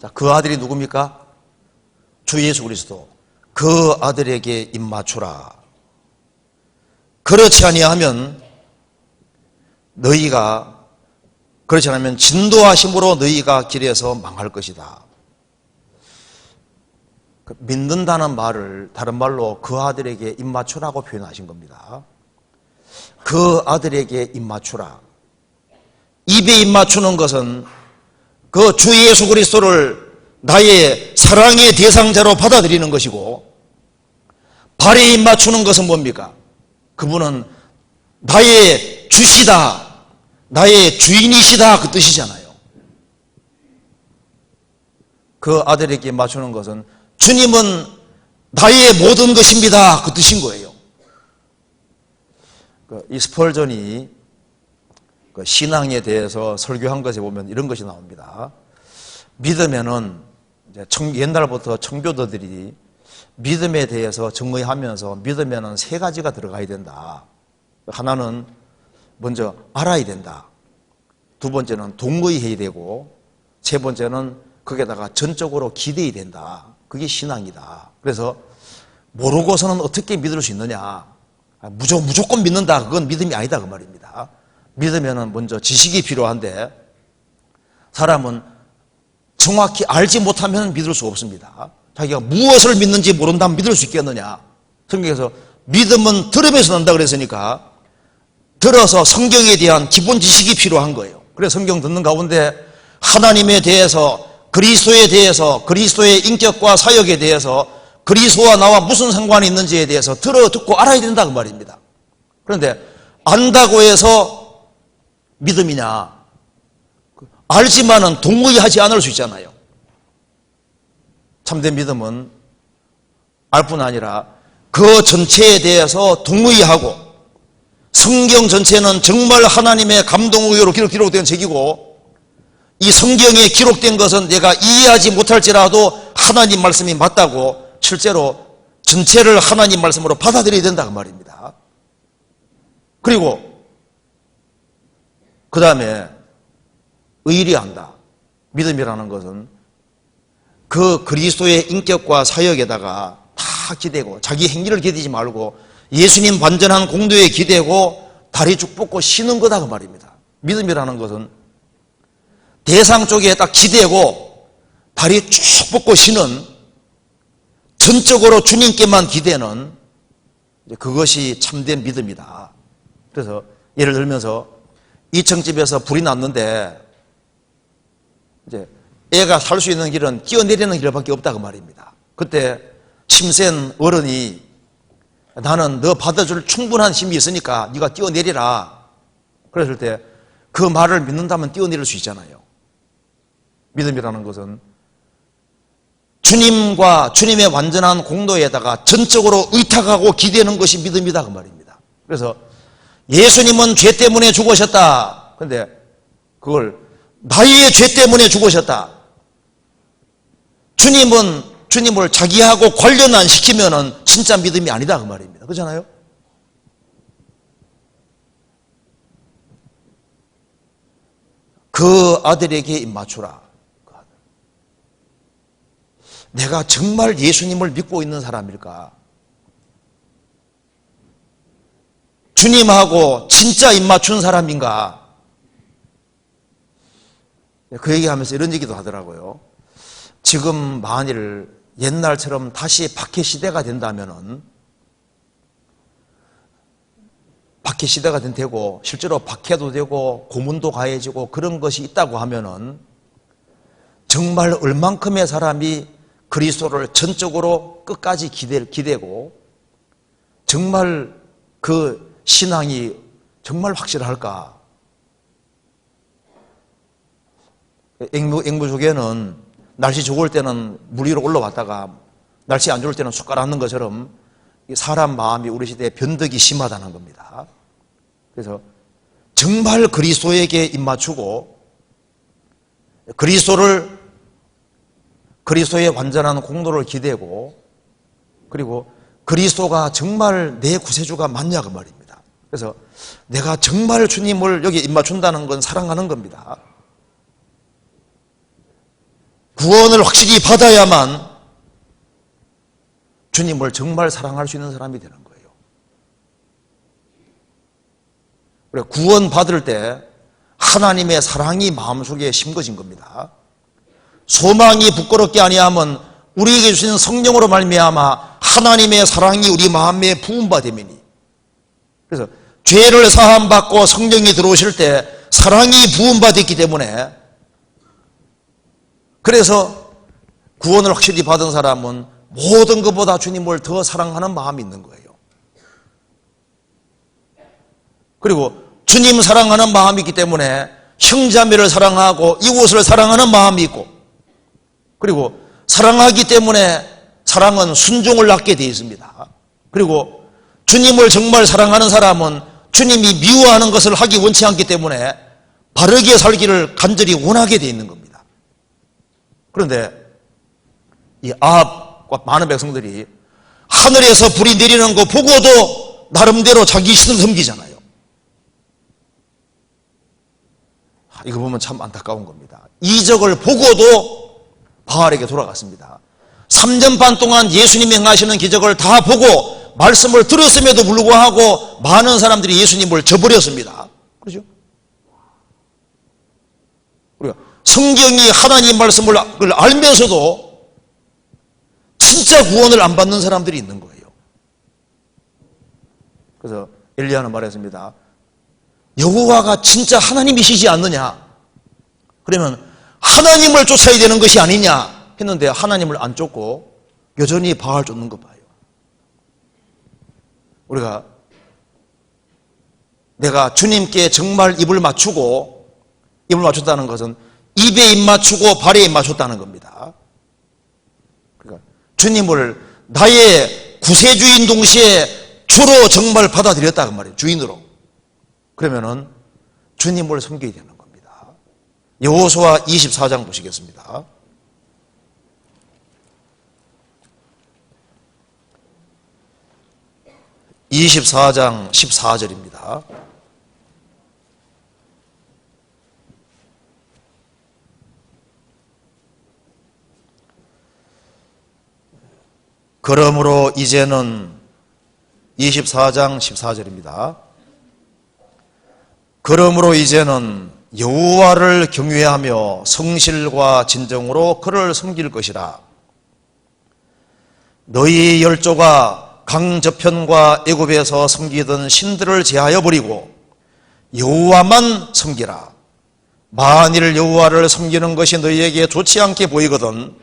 자, 그 아들이 누굽니까? 주 예수 그리스도. 그 아들에게 입맞추라. 그렇지 아니하면 그렇지 않으면 진도하심으로 너희가 길에서 망할 것이다. 믿는다는 말을 다른 말로 그 아들에게 입맞추라고 표현하신 겁니다. 그 아들에게 입맞추라. 입에 입맞추는 것은 그 주 예수 그리스도를 나의 사랑의 대상자로 받아들이는 것이고, 발에 입맞추는 것은 뭡니까? 그분은 나의 주시다, 나의 주인이시다, 그 뜻이잖아요. 그 아들에게 맞추는 것은 주님은 나의 모든 것입니다, 그 뜻인 거예요. 이 스펄전이 신앙에 대해서 설교한 것에 보면 이런 것이 나옵니다. 믿으면은 이제 옛날부터 청교도들이 믿음에 대해서 정의하면서 믿으면은 세 가지가 들어가야 된다. 하나는 먼저 알아야 된다. 두 번째는 동의해야 되고, 세 번째는 거기에다가 전적으로 기대야 된다. 그게 신앙이다. 그래서 모르고서는 어떻게 믿을 수 있느냐? 무조건 믿는다. 그건 믿음이 아니다, 그 말입니다. 믿으면은 먼저 지식이 필요한데, 사람은 정확히 알지 못하면 믿을 수 없습니다. 자기가 무엇을 믿는지 모른다면 믿을 수 있겠느냐? 성경에서 믿음은 들으면서 난다 그랬으니까 들어서 성경에 대한 기본 지식이 필요한 거예요. 그래서 성경 듣는 가운데 하나님에 대해서, 그리스도에 대해서, 그리스도의 인격과 사역에 대해서, 그리스도와 나와 무슨 상관이 있는지에 대해서 듣고 알아야 된다, 그 말입니다. 그런데 안다고 해서 믿음이냐? 알지만은 동의하지 않을 수 있잖아요. 참된 믿음은 알 뿐 아니라 그 전체에 대해서 동의하고, 성경 전체는 정말 하나님의 감동 의로 기록된 책이고, 이 성경에 기록된 것은 내가 이해하지 못할지라도 하나님 말씀이 맞다고 실제로 전체를 하나님 말씀으로 받아들여야 된다, 그 말입니다. 그리고 그 다음에 의리한다. 믿음이라는 것은 그 그리스도의 인격과 사역에다가 다 기대고, 자기 행위를 기대지 말고 예수님 완전한 공도에 기대고 다리 쭉 뻗고 쉬는 거다, 그 말입니다. 믿음이라는 것은 대상 쪽에 딱 기대고 다리 쭉 뻗고 쉬는, 전적으로 주님께만 기대는, 그것이 참된 믿음이다. 그래서 예를 들면서 2층집에서 불이 났는데 이제 애가 살 수 있는 길은 뛰어내리는 길밖에 없다, 그 말입니다. 그때 심센 어른이 나는 너 받아줄 충분한 힘이 있으니까 네가 뛰어내리라 그랬을 때 그 말을 믿는다면 뛰어내릴 수 있잖아요. 믿음이라는 것은 주님과 주님의 완전한 공도에다가 전적으로 의탁하고 기대는 것이 믿음이다, 그 말입니다. 그래서 예수님은 죄 때문에 죽으셨다. 그런데 그걸 나의 죄 때문에 죽으셨다. 주님을 자기하고 관련 안 시키면은 진짜 믿음이 아니다, 그 말입니다. 그렇잖아요? 그 아들에게 입맞추라. 내가 정말 예수님을 믿고 있는 사람일까? 주님하고 진짜 입맞춘 사람인가? 그 얘기하면서 이런 얘기도 하더라고요. 지금 만일 옛날처럼 다시 박해 시대가 된다면은, 박해 시대가 되고 실제로 박해도 되고 고문도 가해지고 그런 것이 있다고 하면은 정말 얼만큼의 사람이 그리스도를 전적으로 끝까지 기대고 정말 그 신앙이 정말 확실할까? 앵무족에는 날씨 좋을 때는 물 위로 올라왔다가 날씨 안 좋을 때는 숟가락 앉는 것처럼 사람 마음이 우리 시대에 변덕이 심하다는 겁니다. 그래서 정말 그리스도에게 입맞추고 그리스도의 완전한 공로를 기대고, 그리고 그리스도가 정말 내 구세주가 맞냐, 그 말입니다. 그래서 내가 정말 주님을 여기 입맞춘다는 건 사랑하는 겁니다. 구원을 확실히 받아야만 주님을 정말 사랑할 수 있는 사람이 되는 거예요. 그래, 구원 받을 때 하나님의 사랑이 마음속에 심겨진 겁니다. 소망이 부끄럽게 아니하면 우리에게 주신 성령으로 말미암아 하나님의 사랑이 우리 마음에 부은 바 되미니. 그래서 죄를 사함받고 성령이 들어오실 때 사랑이 부음받았기 때문에, 그래서 구원을 확실히 받은 사람은 모든 것보다 주님을 더 사랑하는 마음이 있는 거예요. 그리고 주님 사랑하는 마음이 있기 때문에 형제자매를 사랑하고 이웃을 사랑하는 마음이 있고, 그리고 사랑하기 때문에 사랑은 순종을 낳게 되어 있습니다. 그리고 주님을 정말 사랑하는 사람은 주님이 미워하는 것을 하기 원치 않기 때문에 바르게 살기를 간절히 원하게 되어 있는 겁니다. 그런데 이 아합과 많은 백성들이 하늘에서 불이 내리는 거 보고도 나름대로 자기 신을 섬기잖아요. 이거 보면 참 안타까운 겁니다. 이적을 보고도 바알에게 돌아갔습니다. 3년 반 동안 예수님이 행하시는 기적을 다 보고 말씀을 들었음에도 불구하고 많은 사람들이 예수님을 저버렸습니다. 그렇죠? 우리가 성경이 하나님 말씀을 알면서도 진짜 구원을 안 받는 사람들이 있는 거예요. 그래서 엘리야는 말했습니다. 여호와가 진짜 하나님이시지 않느냐? 그러면 하나님을 쫓아야 되는 것이 아니냐 했는데 하나님을 안 쫓고 여전히 바알 쫓는 것 봐요. 우리가 내가 주님께 정말 입을 맞췄다는 것은 입에 입 맞추고 발에 입 맞췄다는 겁니다. 그러니까 주님을 나의 구세주인 동시에 주로 정말 받아들였다 그 말이에요. 주인으로. 그러면은 주님을 섬겨야 되는 겁니다. 여호수아 24장 보시겠습니다. (24장) 14절입니다. 그러므로 이제는 24장 14절입니다. 그러므로 이제는 여호와를 경외하며 성실과 진정으로 그를 섬길 것이라. 너희 열조가 강 저편과 애굽에서 섬기던 신들을 제하여 버리고 여호와만 섬기라. 만일 여호와를 섬기는 것이 너희에게 좋지 않게 보이거든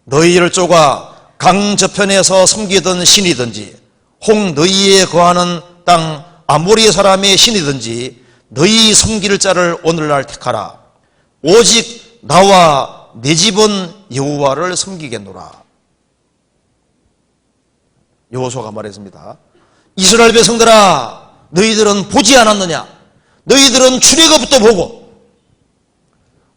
너희 열조가 강 저편에서 섬기던 신이든지 혹 너희에 거하는 땅 아모리 사람의 신이든지 너희 섬길 자를 오늘날 택하라. 오직 나와 내 집은 여호와를 섬기겠노라. 여호수아가 말했습니다. 이스라엘 백성들아, 너희들은 보지 않았느냐? 너희들은 출애굽부터 보고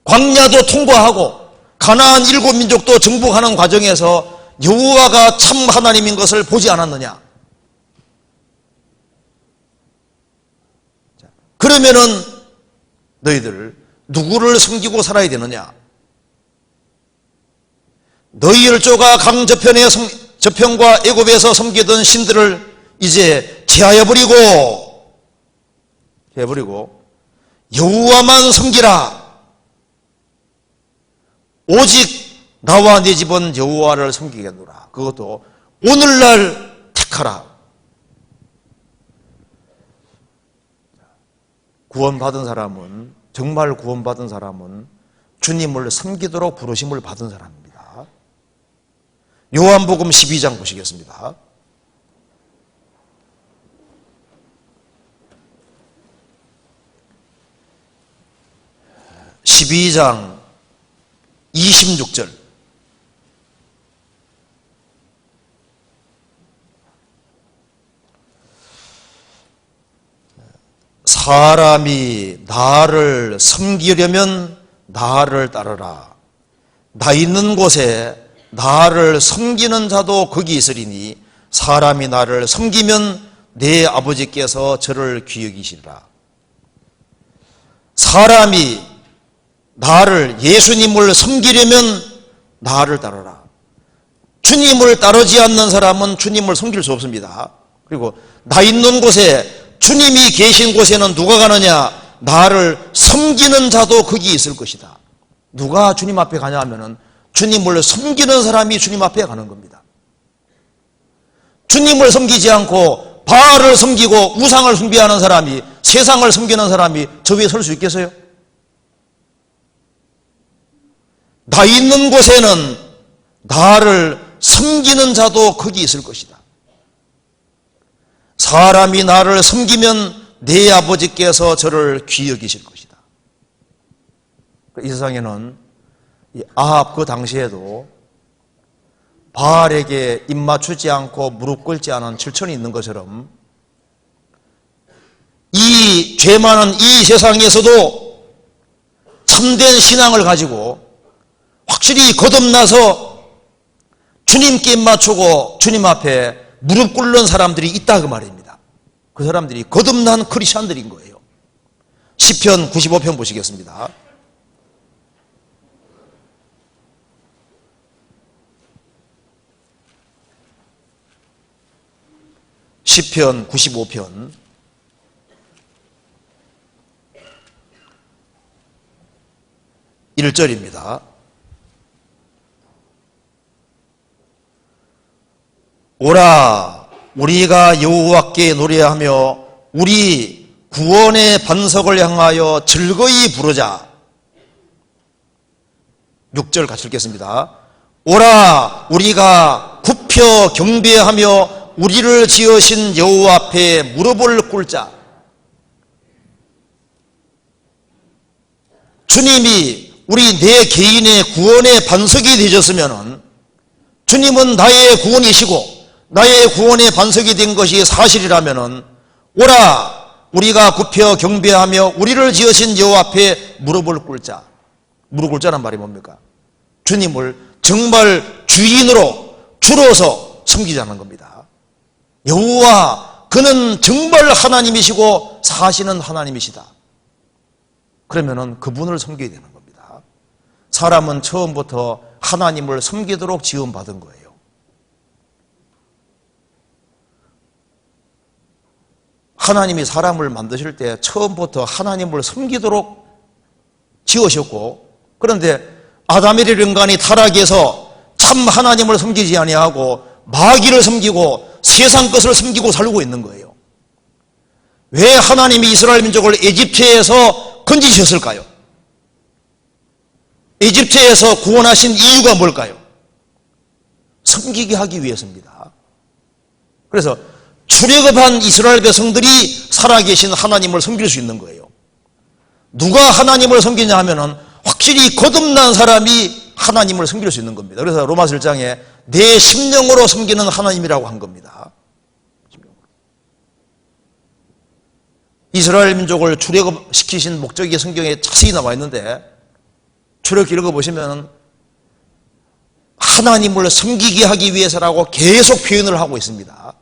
광야도 통과하고 가나안 7민족도 정복하는 과정에서 여호와가 참 하나님인 것을 보지 않았느냐? 그러면은 너희들 누구를 섬기고 살아야 되느냐? 너희 열조가 강 저편과 애굽에서 섬기던 신들을 이제 제하여 버리고 여호와만 섬기라. 오직 나와 네 집은 여호와를 섬기겠노라. 그것도 오늘날 택하라. 구원받은 사람은, 정말 구원받은 사람은 주님을 섬기도록 부르심을 받은 사람입니다. 요한복음 12장 보시겠습니다. (12장) 26절. 사람이 나를 섬기려면 나를 따르라. 나 있는 곳에 나를 섬기는 자도 거기 있으리니 사람이 나를 섬기면 내 아버지께서 저를 귀여기시리라. 사람이 나를, 예수님을 섬기려면 나를 따르라. 주님을 따르지 않는 사람은 주님을 섬길 수 없습니다. 그리고 나 있는 곳에, 주님이 계신 곳에는 누가 가느냐? 나를 섬기는 자도 거기 있을 것이다. 누가 주님 앞에 가냐 하면은 주님을 섬기는 사람이 주님 앞에 가는 겁니다. 주님을 섬기지 않고 바알을 섬기고 우상을 숭배하는 사람이, 세상을 섬기는 사람이 저 위에 설 수 있겠어요? 나 있는 곳에는 나를 섬기는 자도 거기 있을 것이다. 사람이 나를 섬기면 내 아버지께서 저를 귀히 여기실 것이다. 이 세상에는 아합 그 당시에도 바알에게 입 맞추지 않고 무릎 꿇지 않은 7천이 있는 것처럼 이 죄 많은 이 세상에서도 참된 신앙을 가지고 확실히 거듭나서 주님께 입 맞추고 주님 앞에 무릎 꿇는 사람들이 있다 그 말입니다. 그 사람들이 거듭난 크리스천들인 거예요. 시편 95편 보시겠습니다. 시편 95편 1절입니다. 오라 우리가 여호와께 노래하며 우리 구원의 반석을 향하여 즐거이 부르자. 6절 같이 읽겠습니다. 오라 우리가 굽혀 경배하며 우리를 지으신 여호와 앞에 무릎을 꿇자. 주님이 우리 내 개인의 구원의 반석이 되셨으면 주님은 나의 구원이시고 나의 구원의 반석이 된 것이 사실이라면 오라 우리가 굽혀 경배하며 우리를 지으신 여호와 앞에 무릎을 꿇자. 무릎 꿇자는 말이 뭡니까? 주님을 정말 주인으로 주로서 섬기자는 겁니다. 여호와 그는 정말 하나님이시고 사시는 하나님이시다. 그러면은 그분을 섬겨야 되는 겁니다. 사람은 처음부터 하나님을 섬기도록 지음받은 거예요. 하나님이 사람을 만드실 때 처음부터 하나님을 섬기도록 지으셨고, 그런데 아담의 인간이 타락해서 참 하나님을 섬기지 아니하고 마귀를 섬기고 세상 것을 섬기고 살고 있는 거예요. 왜 하나님이 이스라엘 민족을 에집트에서 건지셨을까요? 에집트에서 구원하신 이유가 뭘까요? 섬기게 하기 위해서입니다. 그래서 출애굽한 이스라엘 백성들이 살아계신 하나님을 섬길 수 있는 거예요. 누가 하나님을 섬기냐 하면은 확실히 거듭난 사람이 하나님을 섬길 수 있는 겁니다. 그래서 로마서 1장에 내 심령으로 섬기는 하나님이라고 한 겁니다. 이스라엘 민족을 출애굽시키신 목적이 성경에 자세히 나와 있는데 출애굽기 읽어보시면 하나님을 섬기게 하기 위해서라고 계속 표현을 하고 있습니다.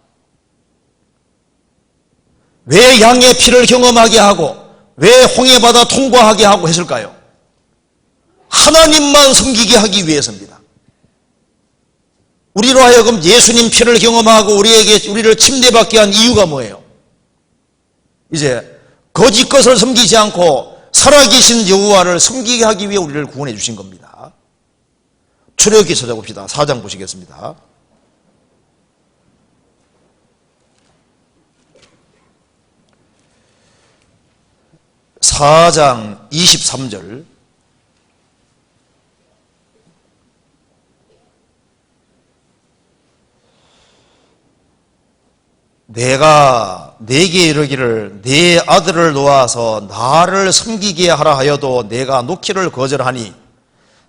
왜 양의 피를 경험하게 하고 왜 홍해바다 통과하게 하고 했을까요? 하나님만 섬기게 하기 위해서입니다. 우리로 하여금 예수님 피를 경험하고 우리를 침례받게 한 이유가 뭐예요? 이제 거짓 것을 섬기지 않고 살아계신 여호와를 섬기게 하기 위해 우리를 구원해 주신 겁니다. 출애굽기 찾아봅시다. 4장 보시겠습니다. (4장) 23절. 내가 네게 이르기를 네 아들을 놓아서 나를 섬기게 하라 하여도 내가 놓기를 거절하니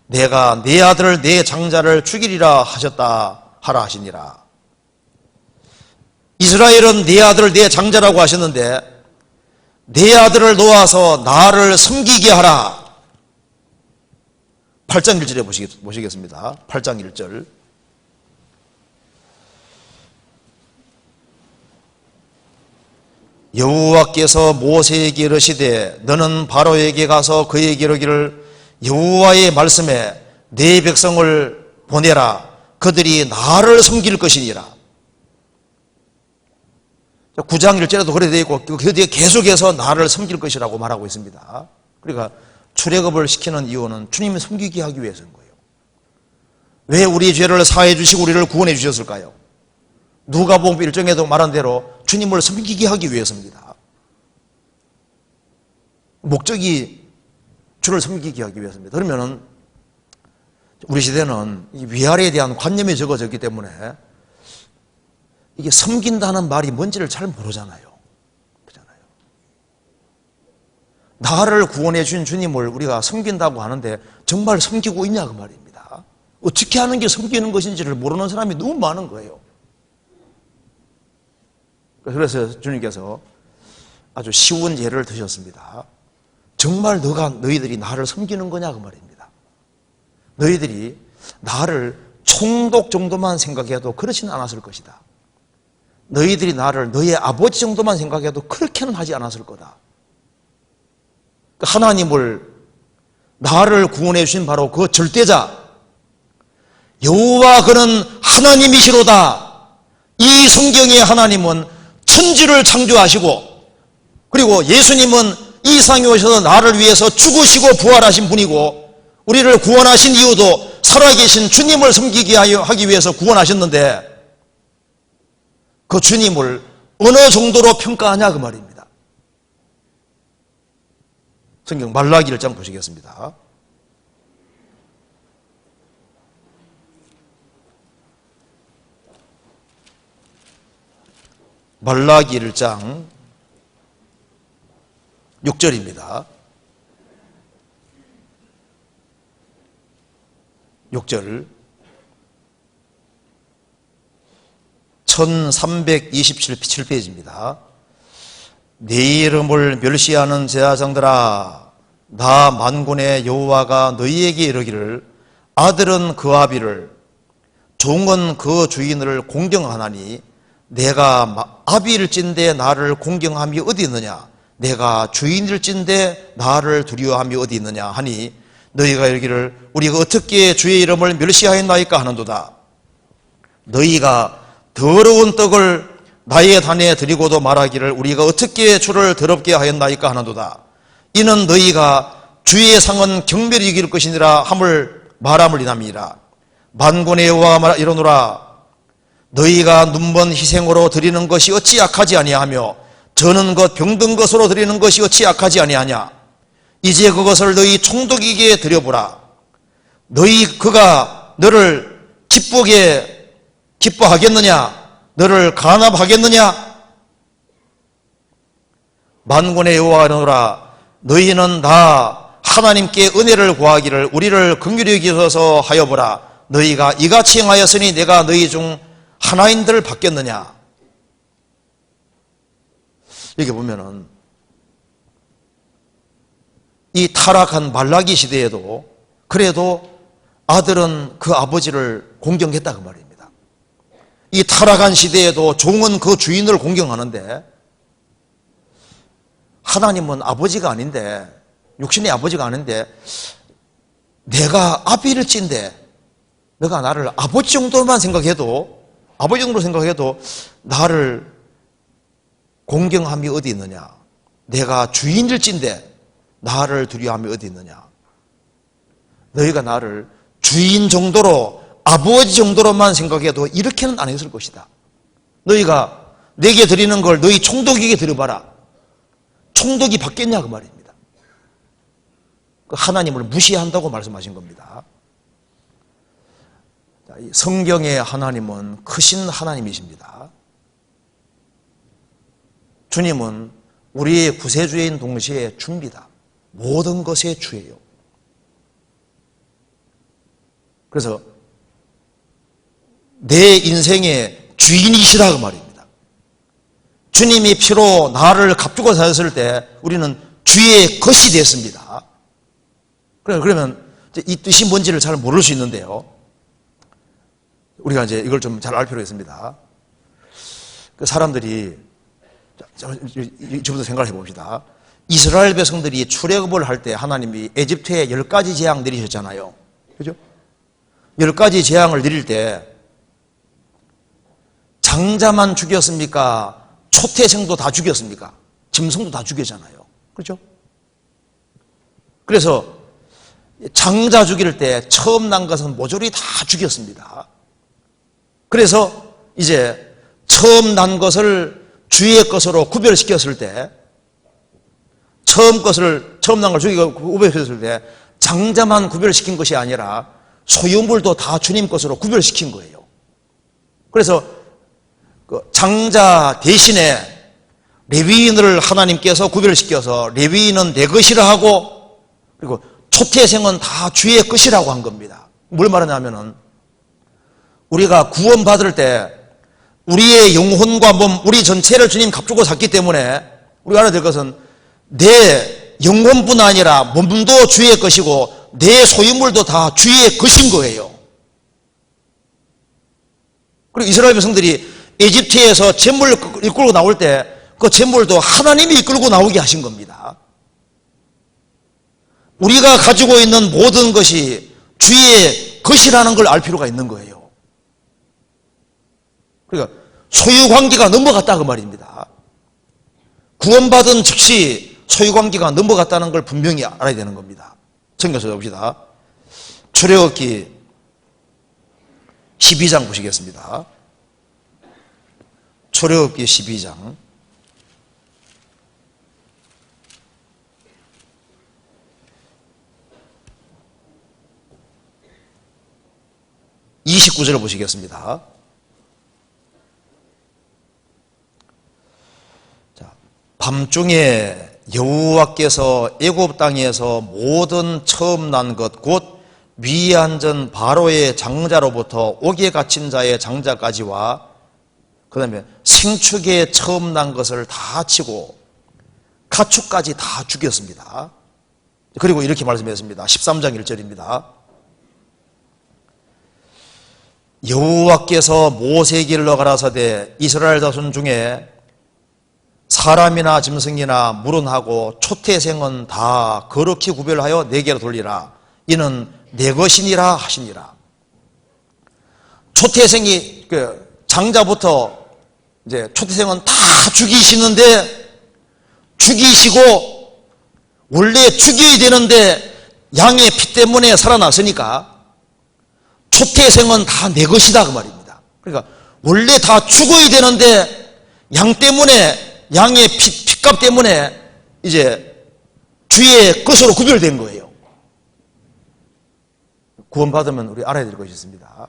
내가 네 아들 네 장자를 죽이리라 하셨다 하라 하시니라. 이스라엘은 네 아들 네 장자라고 하셨는데 네 아들을 놓아서 나를 섬기게 하라. 8장 1절에 보시겠습니다. 8장 1절. 여호와께서 모세에게 이르시되 너는 바로에게 가서 그에게 이르기를 여호와의 말씀에 네 백성을 보내라. 그들이 나를 섬길 것이니라. 9장 1절에도 그래 되어 있고 그 뒤에 계속해서 나를 섬길 것이라고 말하고 있습니다. 그러니까 출애굽을 시키는 이유는 주님이 섬기게 하기 위해서인 거예요. 왜 우리 죄를 사해 주시고 우리를 구원해 주셨을까요? 누가복음 1장에도 말한 대로 주님을 섬기게 하기 위해서입니다. 목적이 주를 섬기게 하기 위해서입니다. 그러면은 우리 시대는 이 위아래에 대한 관념이 적어졌기 때문에 이게 섬긴다는 말이 뭔지를 잘 모르잖아요. 그렇잖아요. 나를 구원해 주신 주님을 우리가 섬긴다고 하는데 정말 섬기고 있냐 그 말입니다. 어떻게 하는 게 섬기는 것인지를 모르는 사람이 너무 많은 거예요. 그래서 주님께서 아주 쉬운 예를 드셨습니다. 정말 너희들이 나를 섬기는 거냐 그 말입니다. 너희들이 나를 총독 정도만 생각해도 그렇지는 않았을 것이다. 너희들이 나를 너희 아버지 정도만 생각해도 그렇게는 하지 않았을 거다. 하나님을 나를 구원해 주신 바로 그 절대자 여호와 그는 하나님이시로다. 이 성경의 하나님은 천지를 창조하시고 그리고 예수님은 이 세상에 오셔서 나를 위해서 죽으시고 부활하신 분이고 우리를 구원하신 이유도 살아계신 주님을 섬기게 하기 위해서 구원하셨는데 그 주님을 어느 정도로 평가하냐 그 말입니다. 성경 말라기 1장 보시겠습니다. 말라기 1장 6절입니다. 6절 1327페이지입니다. 네 이름을 멸시하는 제사장들아 나 만군의 여호와가 너희에게 이르기를 아들은 그 아비를 종은 그 주인을 공경하나니 내가 아비일진대 나를 공경함이 어디 있느냐 내가 주인일진대 나를 두려워함이 어디 있느냐 하니 너희가 이르기를 우리가 어떻게 주의 이름을 멸시하였나이까 하는도다. 너희가 더러운 떡을 나의 단에 드리고도 말하기를 우리가 어떻게 주를 더럽게 하였나이까 하는도다. 이는 너희가 주의 상은 경멸이 이길 것이니라 함을 말함을 이남이라. 만군의 여호와가 이르노라 너희가 눈먼 희생으로 드리는 것이 어찌 악하지 아니하며 저는 것 병든 것으로 드리는 것이 어찌 악하지 아니하냐. 이제 그것을 너희 총독에게 드려보라. 그가 너를 기뻐하겠느냐 너를 간합하겠느냐. 만군의 여호와가 이르노라 너희는 나 하나님께 은혜를 구하기를 우리를 긍휼히 여기소서 하여보라. 너희가 이같이 행하였으니 내가 너희 중 하나인들을 받겠느냐. 여기 보면은 이 타락한 말라기 시대에도 그래도 아들은 그 아버지를 공경했다 그 말입니다. 이 타락한 시대에도 종은 그 주인을 공경하는데 하나님은 아버지가 아닌데 육신의 아버지가 아닌데 내가 아비일진데 내가 나를 아버지 정도로 생각해도 나를 공경함이 어디 있느냐. 내가 주인일진데 나를 두려워함이 어디 있느냐. 너희가 나를 주인 정도로 아버지 정도로만 생각해도 이렇게는 안 했을 것이다. 너희가 내게 드리는 걸 너희 총독에게 드려봐라. 총독이 받겠냐 그 말입니다. 하나님을 무시한다고 말씀하신 겁니다. 성경의 하나님은 크신 하나님이십니다. 주님은 우리의 구세주인 동시에 주입니다. 모든 것의 주예요. 그래서 내 인생의 주인이시라 그 말입니다. 주님이 피로 나를 값주고 사셨을 때 우리는 주의 것이 됐습니다. 그러면 이 뜻이 뭔지를 잘 모를 수 있는데요. 우리가 이제 이걸 좀 잘 알 필요가 있습니다. 그 사람들이 지금부터 생각을 해봅시다. 이스라엘 백성들이 출애굽을 할 때 하나님이 에집트에 10가지 재앙 내리셨잖아요. 그죠? 10가지 재앙을 내릴 때 장자만 죽였습니까? 초태생도 다 죽였습니까? 짐승도 다 죽였잖아요. 그렇죠? 그래서 장자 죽일 때 처음 난 것은 모조리 다 죽였습니다. 그래서 이제 처음 난 것을 주의 것으로 구별시켰을 때, 처음 난 걸 주의 구별시켰을 때 장자만 구별시킨 것이 아니라 소유물도 다 주님 것으로 구별시킨 거예요. 그래서 그 장자 대신에 레위인을 하나님께서 구별시켜서 레위인은 내 것이라 하고, 그리고 초태생은 다 주의 것이라고 한 겁니다. 뭘 말하냐면은 우리가 구원받을 때 우리의 영혼과 몸, 우리 전체를 주님 값주고 샀기 때문에 우리가 알아야 될 것은 내 영혼뿐 아니라 몸도 주의 것이고 내 소유물도 다 주의 것인 거예요. 그리고 이스라엘 백성들이 에집트에서 재물을 이끌고 나올 때 그 재물도 하나님이 이끌고 나오게 하신 겁니다. 우리가 가지고 있는 모든 것이 주의 것이라는 걸 알 필요가 있는 거예요. 그러니까 소유관계가 넘어갔다 그 말입니다. 구원받은 즉시 소유관계가 넘어갔다는 걸 분명히 알아야 되는 겁니다. 챙겨서 봅시다. 출애굽기 12장 보시겠습니다. 출애굽기 12장 29절을 보시겠습니다. 자, 밤중에 여호와께서 애굽 땅에서 모든 처음 난 것 곧 위에 앉은 바로의 장자로부터 옥에 갇힌 자의 장자까지와 그 다음에 생축에 처음 난 것을 다 치고 가축까지 다 죽였습니다. 그리고 이렇게 말씀했습니다. 13장 1절입니다. 여호와께서 모세에게 일러 가라사대 이스라엘 자손 중에 사람이나 짐승이나 물은하고 초태생은 다 거룩히 구별하여 내게로 돌리라. 이는 내 것이니라 하시니라. 초태생이 장자부터 이제 초태생은 다 죽이시는데 죽이시고 원래 죽여야 되는데 양의 피 때문에 살아났으니까 초태생은 다 내 것이다 그 말입니다. 그러니까 원래 다 죽어야 되는데 양 때문에 양의 피값 때문에 이제 주의 것으로 구별된 거예요. 구원받으면 우리 알아야 될 것이 있습니다.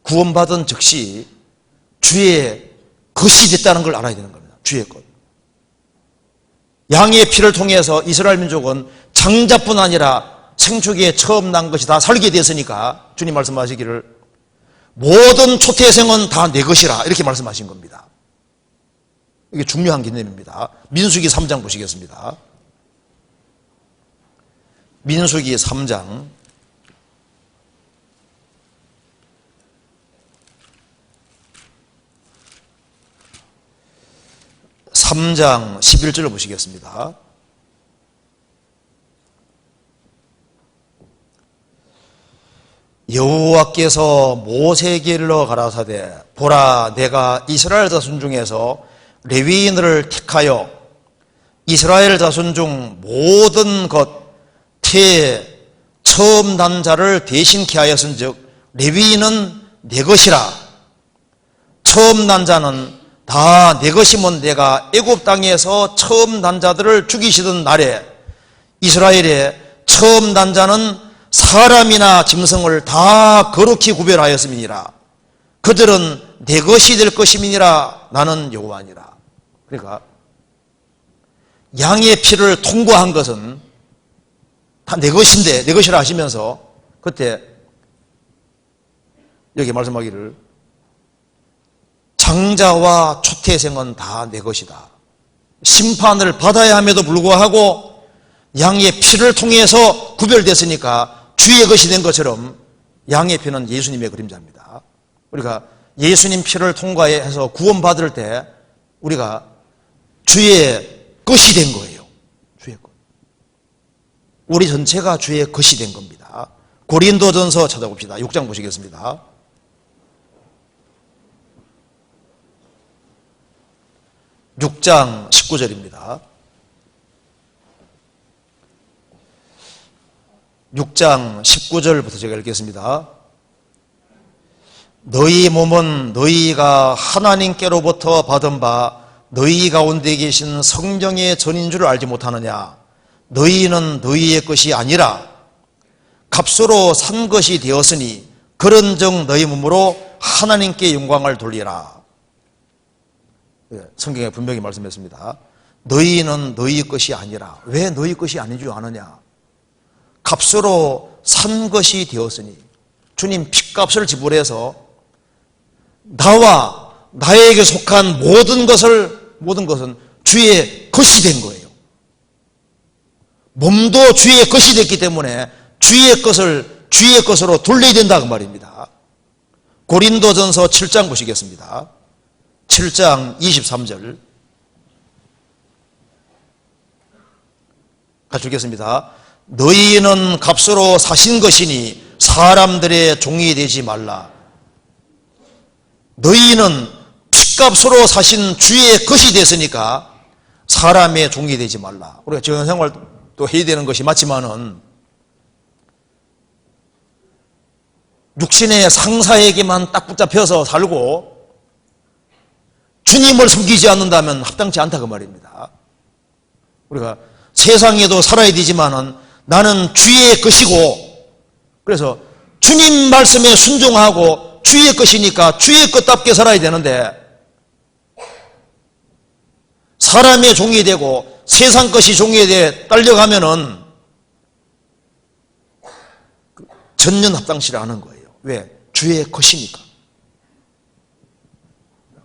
구원받은 즉시 주의 것이 됐다는 걸 알아야 되는 겁니다. 주의 것. 양의 피를 통해서 이스라엘 민족은 장자뿐 아니라 생축에 처음 난 것이 다 살게 됐으니까 주님 말씀하시기를 모든 초태생은 다 내 것이라 이렇게 말씀하신 겁니다. 이게 중요한 개념입니다. 민수기 3장 보시겠습니다. 민수기 3장 11절을 보시겠습니다. 여호와께서 모세에게 일러 가라사대 보라 내가 이스라엘 자손 중에서 레위인을 택하여 이스라엘 자손 중 모든 것 처음 난 자를 대신케 하였은즉 레위인은 내 것이라. 처음 난 자는 다 내 것이면 내가 애굽 땅에서 처음 난 자들을 죽이시던 날에 이스라엘의 처음 난 자는 사람이나 짐승을 다 거룩히 구별하였음이니라. 그들은 내 것이 될 것임이니라. 나는 여호와니라. 그러니까 양의 피를 통과한 것은 다 내 것인데 내 것이라 하시면서 그때 여기 말씀하기를 장자와 초태생은 다 내 것이다. 심판을 받아야 함에도 불구하고 양의 피를 통해서 구별됐으니까 주의 것이 된 것처럼 양의 피는 예수님의 그림자입니다. 우리가 예수님 피를 통과해서 구원받을 때 우리가 주의 것이 된 거예요. 주의 것. 우리 전체가 주의 것이 된 겁니다. 고린도전서 찾아봅시다. 6장 보시겠습니다. (6장 19절입니다) 6장 19절부터 제가 읽겠습니다. 너희 몸은 너희가 하나님께로부터 받은 바 너희 가운데 계신 성령의 전인 줄 알지 못하느냐. 너희는 너희의 것이 아니라 값으로 산 것이 되었으니 그런즉 너희 몸으로 하나님께 영광을 돌리라. 성경에 분명히 말씀했습니다. 너희는 너희 것이 아니라. 왜 너희 것이 아닌 줄 아느냐? 값으로 산 것이 되었으니, 주님 핏값을 지불해서 나와 나에게 속한 모든 것은 주의 것이 된 거예요. 몸도 주의 것이 됐기 때문에 주의 것을 주의 것으로 돌려야 된다 그 말입니다. 고린도전서 7장 보시겠습니다. 7장 23절 같이 읽겠습니다. 너희는 값으로 사신 것이니 사람들의 종이 되지 말라. 너희는 핏값으로 사신 주의 것이 됐으니까 사람의 종이 되지 말라. 우리가 정생활도 해야 되는 것이 맞지만은 육신의 상사에게만 딱 붙잡혀서 살고 주님을 섬기지 않는다면 합당치 않다 그 말입니다. 우리가 세상에도 살아야 되지만은 나는 주의 것이고, 그래서 주님 말씀에 순종하고 주의 것이니까 주의 것답게 살아야 되는데, 사람의 종이 되고 세상 것이 종이 돼 딸려가면은 전혀 합당치 않은 거예요. 왜? 주의 것이니까.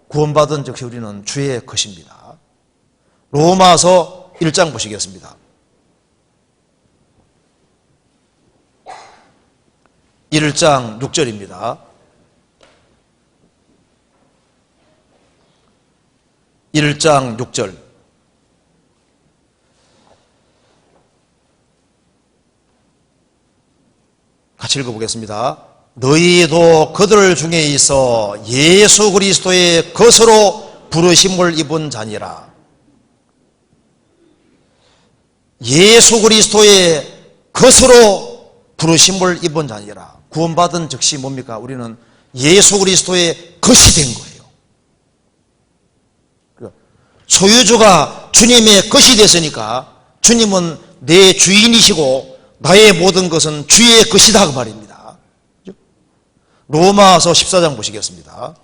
구원받은 즉시 우리는 주의 것입니다. 로마서 1장 보시겠습니다. 1장 6절입니다. 1장 6절 같이 읽어보겠습니다. 너희도 그들 중에 있어 예수 그리스도의 것으로 부르심을 입은 자니라. 예수 그리스도의 것으로 부르심을 입은 자니라. 구원받은 즉시 뭡니까? 우리는 예수 그리스도의 것이 된 거예요. 소유주가 주님의 것이 됐으니까 주님은 내 주인이시고 나의 모든 것은 주의 것이다 그 말입니다. 로마서 14장 보시겠습니다.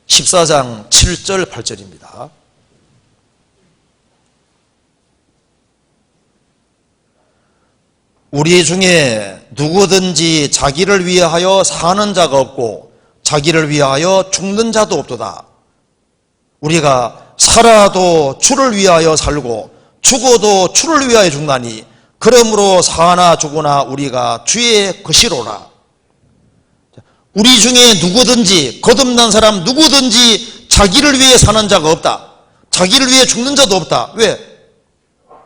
14장 7절 8절입니다. 우리 중에 누구든지 자기를 위하여 사는 자가 없고 자기를 위하여 죽는 자도 없도다. 우리가 살아도 주를 위하여 살고 죽어도 주를 위하여 죽나니 그러므로 사나 죽으나 우리가 주의 것이로라. 우리 중에 누구든지, 거듭난 사람 누구든지 자기를 위해 사는 자가 없다. 자기를 위해 죽는 자도 없다. 왜?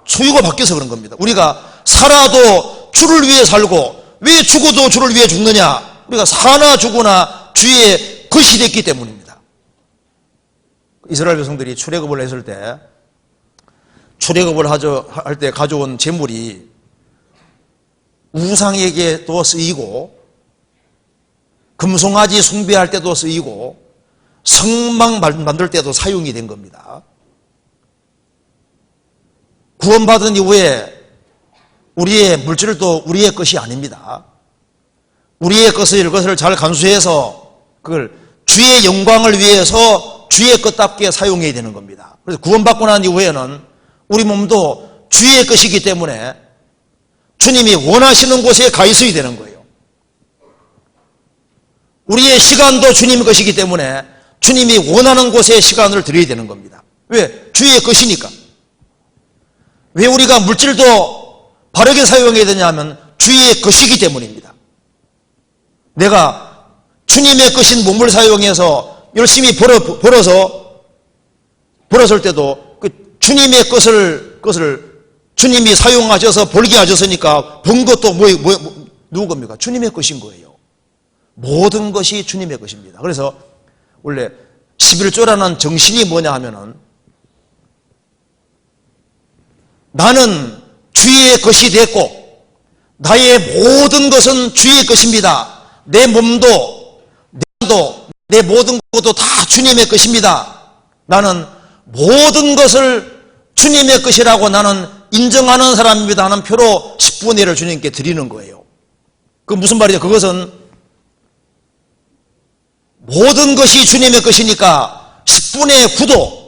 소유가 바뀌어서 그런 겁니다. 우리가 살아도 주를 위해 살고 왜 죽어도 주를 위해 죽느냐? 우리가 사나 죽으나 주의 것이 됐기 때문입니다. 이스라엘 백성들이 출애굽을 했을 때 출애굽을 할 때 가져온 재물이 우상에게도 쓰이고 금송아지 숭배할 때도 쓰이고 성막 만들 때도 사용이 된 겁니다. 구원받은 이후에 우리의 물질도 우리의 것이 아닙니다. 우리의 것을 잘 간수해서 그걸 주의 영광을 위해서 주의 것답게 사용해야 되는 겁니다. 그래서 구원받고 난 이후에는 우리 몸도 주의 것이기 때문에 주님이 원하시는 곳에 가 있어야 되는 거예요. 우리의 시간도 주님의 것이기 때문에 주님이 원하는 곳에 시간을 드려야 되는 겁니다. 왜? 주의 것이니까. 왜 우리가 물질도 바르게 사용해야 되냐면 주의 것이기 때문입니다. 내가 주님의 것인 몸을 사용해서 열심히 벌었을 때도 그 주님의 것을 주님이 사용하셔서 벌게 하셨으니까 번 것도 누구 겁니까? 주님의 것인 거예요. 모든 것이 주님의 것입니다. 그래서 원래 11조라는 정신이 뭐냐 하면은 나는 주의 것이 됐고 나의 모든 것은 주의 것입니다. 내 몸도 내 마음도 내 모든 것도 다 주님의 것입니다. 나는 모든 것을 주님의 것이라고 나는 인정하는 사람입니다 하는 표로 10분의 1을 주님께 드리는 거예요. 그 무슨 말이죠? 그것은 모든 것이 주님의 것이니까 10분의 9도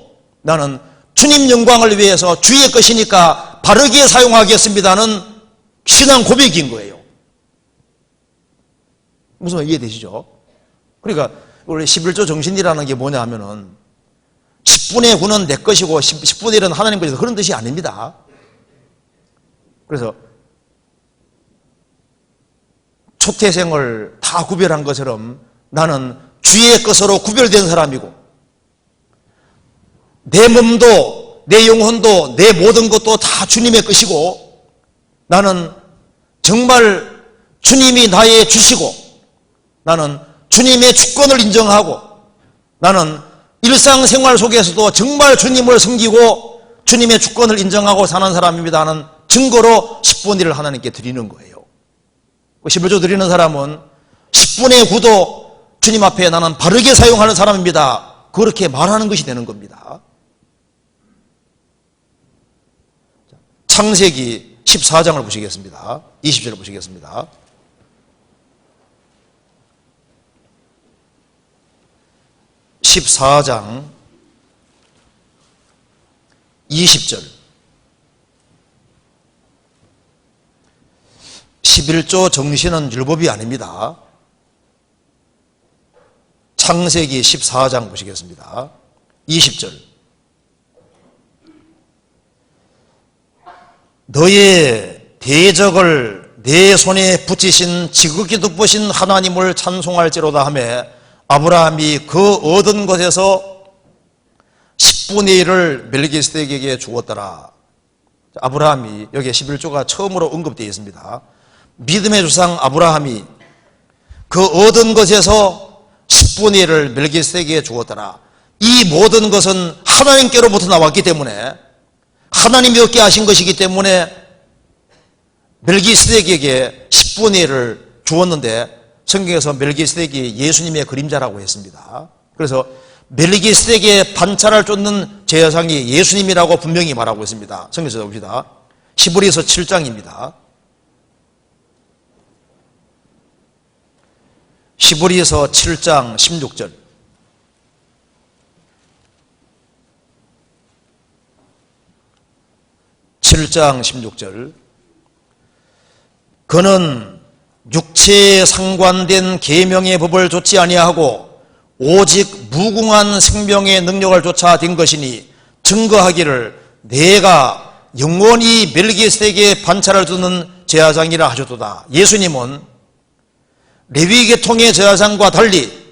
나는 주님 영광을 위해서 주의 것이니까 바르게 사용하겠습니다는 신앙 고백인 거예요. 무슨 말 이해되시죠? 그러니까 원래 11조 정신이라는 게 뭐냐 하면은 10분의 9는 내 것이고 10분의 1은 하나님 것이다 그런 뜻이 아닙니다. 그래서 초태생을 다 구별한 것처럼 나는 주의 것으로 구별된 사람이고 내 몸도 내 영혼도 내 모든 것도 다 주님의 것이고 나는 정말 주님이 나의 주시고 나는 주님의 주권을 인정하고 나는 일상생활 속에서도 정말 주님을 섬기고 주님의 주권을 인정하고 사는 사람입니다 하는 증거로 10분의 1을 하나님께 드리는 거예요. 11조 드리는 사람은 10분의 9도 주님 앞에 나는 바르게 사용하는 사람입니다. 그렇게 말하는 것이 되는 겁니다. 창세기 14장을 보시겠습니다. 20절을 보시겠습니다. (14장) 20절 11조 정신은 율법이 아닙니다. 창세기 14장 보시겠습니다. 20절 너의 대적을 내 손에 붙이신 지극히 돋보신 하나님을 찬송할지로다 하며 아브라함이 그 얻은 것에서 10분의 1을 멜기세덱에게 주었더라. 아브라함이 여기에 11조가 처음으로 언급되어 있습니다. 믿음의 조상 아브라함이 그 얻은 것에서 10분의 1을 멜기세덱에게 주었더라. 이 모든 것은 하나님께로부터 나왔기 때문에 하나님이 얻게 하신 것이기 때문에 멜기세덱에게 10분의 1을 주었는데 성경에서 멜기세덱이 예수님의 그림자라고 했습니다. 그래서 멜기세덱의 반차를 쫓는 제사장이 예수님이라고 분명히 말하고 있습니다. 성경에서 봅시다. 히브리서 7장입니다. 히브리서 7장 16절 그는 육체에 상관된 계명의 법을 좇지 아니하고 오직 무궁한 생명의 능력을 좇아 된 것이니 증거하기를 내가 영원히 멜기세덱의 반차를 두는 제사장이라 하셨도다. 예수님은 레위 계통의 제사장과 달리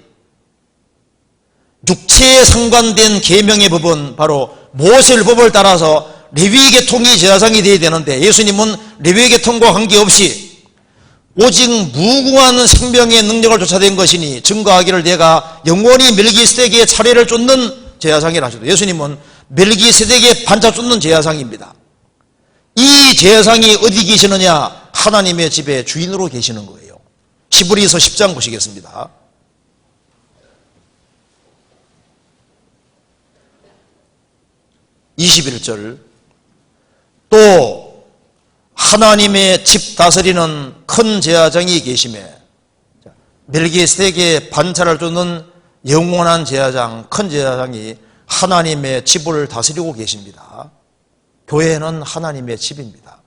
육체에 상관된 계명의 법은 바로 모세율법을 따라서 레위 계통이 제사장이 되어야 되는데 예수님은 레위 계통과 관계없이 오직 무궁한 생명의 능력을 쫓아낸 것이니 증거하기를 내가 영원히 멜기세덱의 차례를 쫓는 제사장이라 하셨다. 예수님은 멜기세덱의 반차 쫓는 제사장입니다. 이 제사장이 어디 계시느냐? 하나님의 집에 주인으로 계시는 거예요. 히브리서 10장 보시겠습니다. (21절) 또 하나님의 집 다스리는 큰 제사장이 계시매 멜기세덱의 반차를 쫓는 영원한 제사장, 큰 제사장이 하나님의 집을 다스리고 계십니다. 교회는 하나님의 집입니다.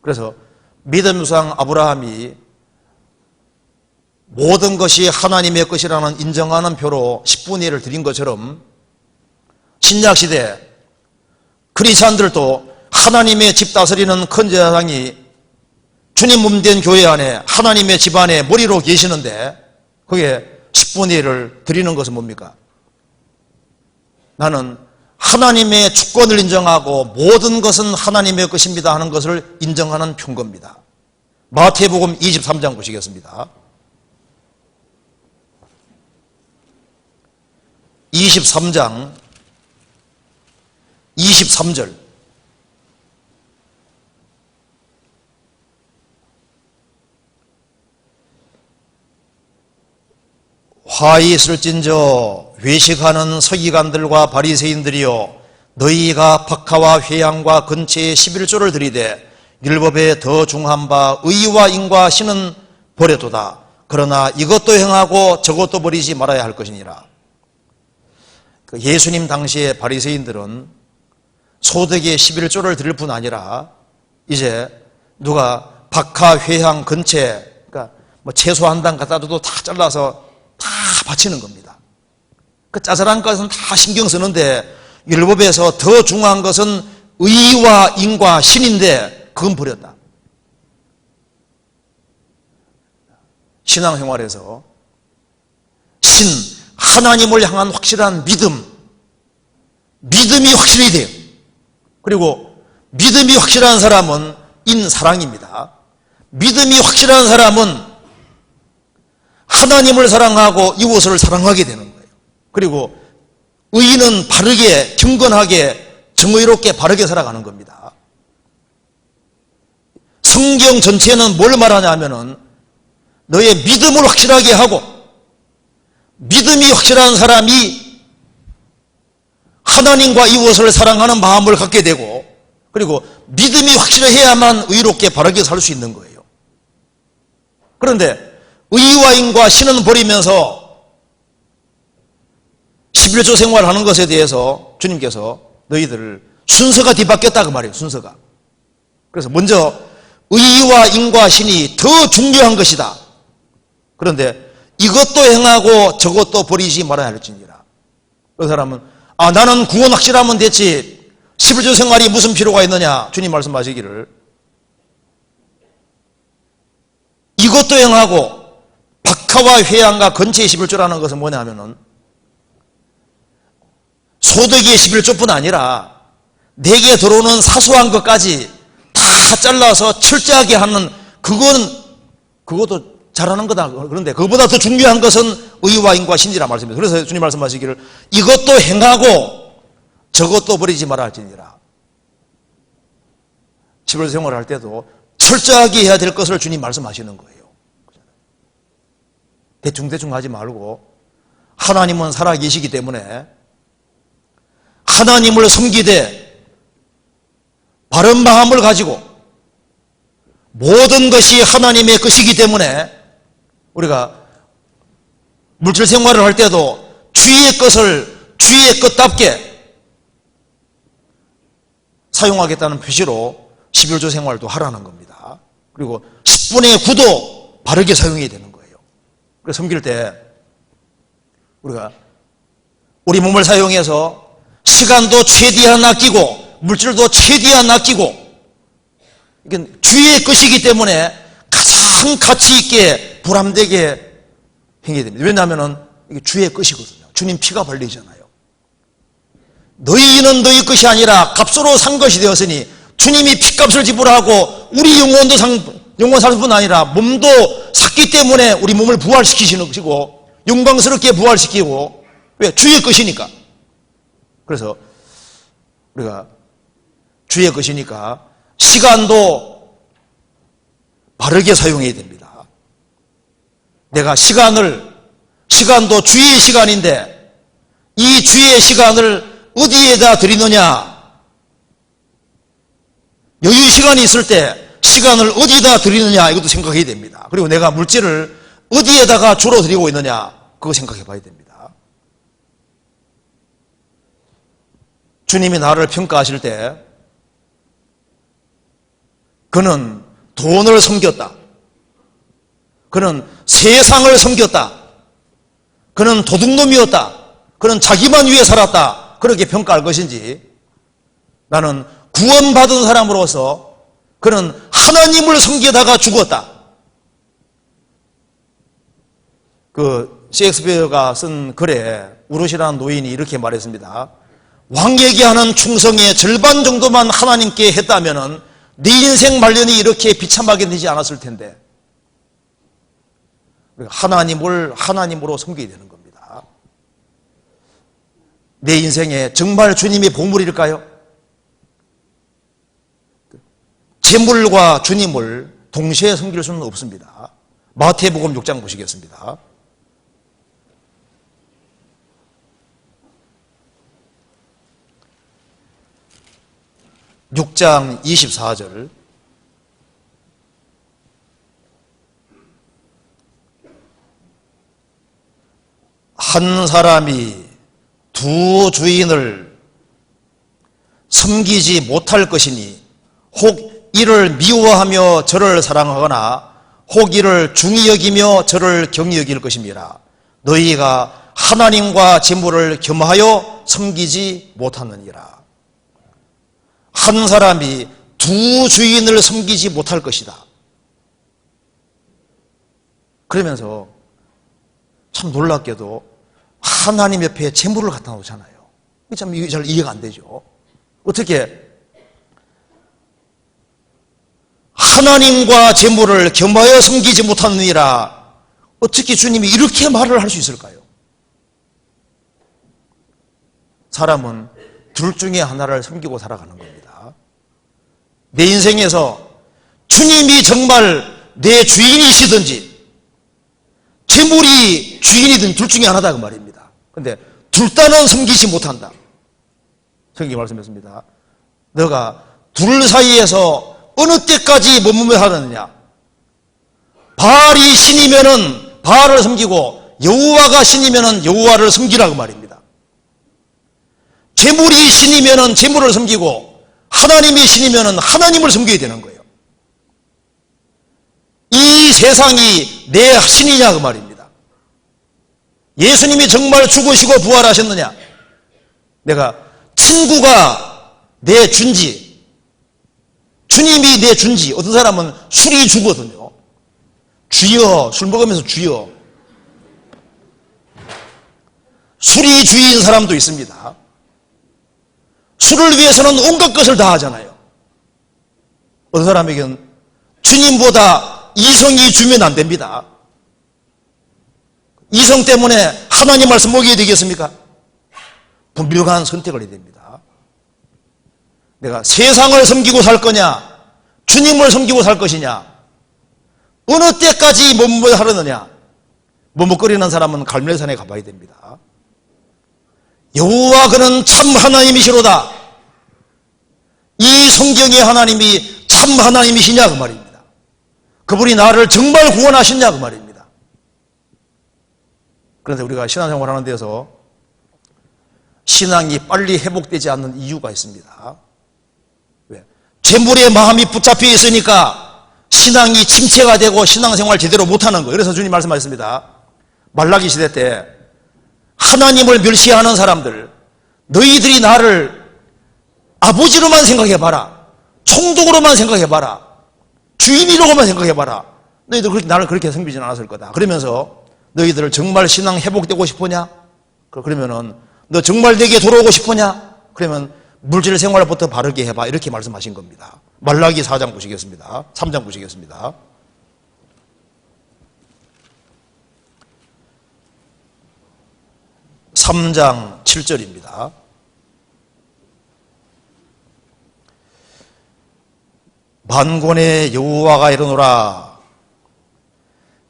그래서 믿음의 조상 아브라함이 모든 것이 하나님의 것이라는 인정하는 표로 10분의 1을 드린 것처럼 신약시대 크리스찬들도 하나님의 집 다스리는 큰 제사장이 주님 몸된 교회 안에 하나님의 집 안에 머리로 계시는데 그게 10분의 1을 드리는 것은 뭡니까? 나는 하나님의 주권을 인정하고 모든 것은 하나님의 것입니다 하는 것을 인정하는 표인 겁니다. 마태복음 23장 보시겠습니다. 23장 23절 화이 있을진저 외식하는 서기관들과 바리새인들이여, 너희가 박하와 회향과 근체에 11조를 들이되 율법에 더 중한 바 의와 인과 신은 버려도다. 그러나 이것도 행하고 저것도 버리지 말아야 할 것이니라. 예수님 당시에 바리새인들은 소득의 11조를 드릴 뿐 아니라 이제 누가 박하, 회향, 근체, 그러니까 뭐 채소 한 당 갖다 줘도 다 잘라서 다 바치는 겁니다. 그 짜잘한 것은 다 신경 쓰는데 율법에서 더 중요한 것은 의와 인과 신인데 그건 버렸다. 신앙생활에서 신, 하나님을 향한 확실한 믿음이 확실히 돼요. 그리고 믿음이 확실한 사람은 인사랑입니다. 믿음이 확실한 사람은 하나님을 사랑하고 이웃을 사랑하게 되는 거예요. 그리고 의인은 바르게, 경건하게, 정의롭게 바르게 살아가는 겁니다. 성경 전체는 뭘 말하냐면은 너의 믿음을 확실하게 하고, 믿음이 확실한 사람이 하나님과 이웃을 사랑하는 마음을 갖게 되고, 그리고 믿음이 확실해야만 의롭게 바르게 살 수 있는 거예요. 그런데 의와 인과 신은 버리면서 11조 생활하는 것에 대해서 주님께서 너희들을 순서가 뒤바뀌었다 그 말이에요. 순서가. 그래서 먼저 의와 인과 신이 더 중요한 것이다. 그런데 이것도 행하고 저것도 버리지 말아야 할지니라. 그 사람은 나는 구원 확실하면 됐지 11조 생활이 무슨 필요가 있느냐. 주님 말씀하시기를 이것도 행하고 박하와 회향과 근체의 11조라는 것은 뭐냐면은 소득의 11조뿐 아니라 내게 들어오는 사소한 것까지 다 잘라서 철저하게 하는 그것도 잘하는 거다. 그런데 그것보다 더 중요한 것은 의와 인과 신이라 말씀입니다. 그래서 주님 말씀하시기를 이것도 행하고 저것도 버리지 말아 할지니라. 11조 생활을 할 때도 철저하게 해야 될 것을 주님 말씀하시는 거예요. 대충대충 하지 말고 하나님은 살아계시기 때문에 하나님을 섬기되 바른 마음을 가지고 모든 것이 하나님의 것이기 때문에 우리가 물질 생활을 할 때도 주의 것을 주의 것답게 사용하겠다는 표시로 11조 생활도 하라는 겁니다. 그리고 10분의 9도 바르게 사용해야 되는 거예요. 그래서 섬길 때 우리가 우리 몸을 사용해서 시간도 최대한 아끼고 물질도 최대한 아끼고 이게 주의 것이기 때문에 가장 가치 있게 보람되게 행해야 됩니다. 왜냐하면 이게 주의 것이거든요. 주님 피가 발리잖아요. 너희는 너희 것이 아니라 값으로 산 것이 되었으니 주님이 피값을 지불하고 우리 영원 살 뿐 아니라 몸도 샀기 때문에 우리 몸을 부활시키시는 것이고 영광스럽게 부활시키고 왜? 주의 것이니까. 그래서 우리가 주의 것이니까 시간도 바르게 사용해야 됩니다. 내가 시간도 주의 시간인데 이 주의 시간을 어디에다 드리느냐. 여유 시간이 있을 때 시간을 어디다 드리느냐 이것도 생각해야 됩니다. 그리고 내가 물질을 어디에다가 주로 드리고 있느냐 그거 생각해 봐야 됩니다. 주님이 나를 평가하실 때 그는 돈을 섬겼다. 그는 세상을 섬겼다. 그는 도둑놈이었다. 그는 자기만 위해 살았다. 그렇게 평가할 것인지 나는 구원받은 사람으로서 그는 하나님을 섬기다가 죽었다. 셰익스피어가 쓴 글에 우르시라는 노인이 이렇게 말했습니다. 왕에게 하는 충성의 절반 정도만 하나님께 했다면 네 인생 말년이 이렇게 비참하게 되지 않았을 텐데 하나님으로 섬기게 되는 겁니다. 내 인생에 정말 주님이 보물일까요? 재물과 주님을 동시에 섬길 수는 없습니다. 마태복음 6장 보시겠습니다. 6장 24절. 한 사람이 두 주인을 섬기지 못할 것이니 혹 이를 미워하며 저를 사랑하거나 혹 이를 중히 여기며 저를 경히 여길 것입니다. 너희가 하나님과 재물을 겸하여 섬기지 못하느니라. 한 사람이 두 주인을 섬기지 못할 것이다. 그러면서 참 놀랍게도 하나님 옆에 재물을 갖다 놓잖아요. 참 이게 잘 이해가 안 되죠. 어떻게 하나님과 재물을 겸하여 섬기지 못하느니라, 어떻게 주님이 이렇게 말을 할 수 있을까요? 사람은 둘 중에 하나를 섬기고 살아가는 겁니다. 내 인생에서 주님이 정말 내 주인이시든지 재물이 주인이든 둘 중에 하나다 그 말입니다. 그런데 둘 다는 섬기지 못한다. 성경이 말씀했습니다. 너가 둘 사이에서 어느 때까지 머무며 하느냐. 바알이 신이면은 바알을 섬기고 여호와가 신이면은 여호와를 섬기라 그 말입니다. 재물이 신이면은 재물을 섬기고 하나님이 신이면은 하나님을 섬겨야 되는 거예요. 이 세상이 내 신이냐 그 말입니다. 예수님이 정말 죽으시고 부활하셨느냐? 내가 친구가 내 준지, 주님이 내 준지. 어떤 사람은 술이 주거든요. 주여, 술 먹으면서 주여. 술이 주인 사람도 있습니다. 술을 위해서는 온갖 것을 다 하잖아요. 어떤 사람에게는 주님보다 이성이 주면 안 됩니다. 이성 때문에 하나님 말씀 먹여야 되겠습니까? 분명한 선택을 해야 됩니다. 내가 세상을 섬기고 살 거냐, 주님을 섬기고 살 것이냐, 어느 때까지 머뭇 하려느냐. 머뭇거리는 사람은 갈멜산에 가봐야 됩니다. 여호와 그는 참 하나님이시로다. 이 성경의 하나님이 참 하나님이시냐 그 말입니다. 그분이 나를 정말 구원하시냐 그 말입니다. 그런데 우리가 신앙생활 하는 데서 신앙이 빨리 회복되지 않는 이유가 있습니다. 왜? 재물의 마음이 붙잡혀 있으니까 신앙이 침체가 되고 신앙생활 제대로 못하는 거예요. 그래서 주님 말씀하셨습니다. 말라기 시대 때 하나님을 멸시하는 사람들, 너희들이 나를 아버지로만 생각해봐라, 총독으로만 생각해봐라, 주인이라고만 생각해봐라, 너희들 나를 그렇게 섬기지는 않았을 거다. 그러면서 너희들 정말 신앙 회복되고 싶으냐? 그러면은 너 정말 내게 돌아오고 싶으냐? 그러면 물질 생활부터 바르게 해봐. 이렇게 말씀하신 겁니다. 말라기 4장 보시겠습니다. 3장 보시겠습니다. (3장) 7절입니다. 만군의 여호와가 이르노라.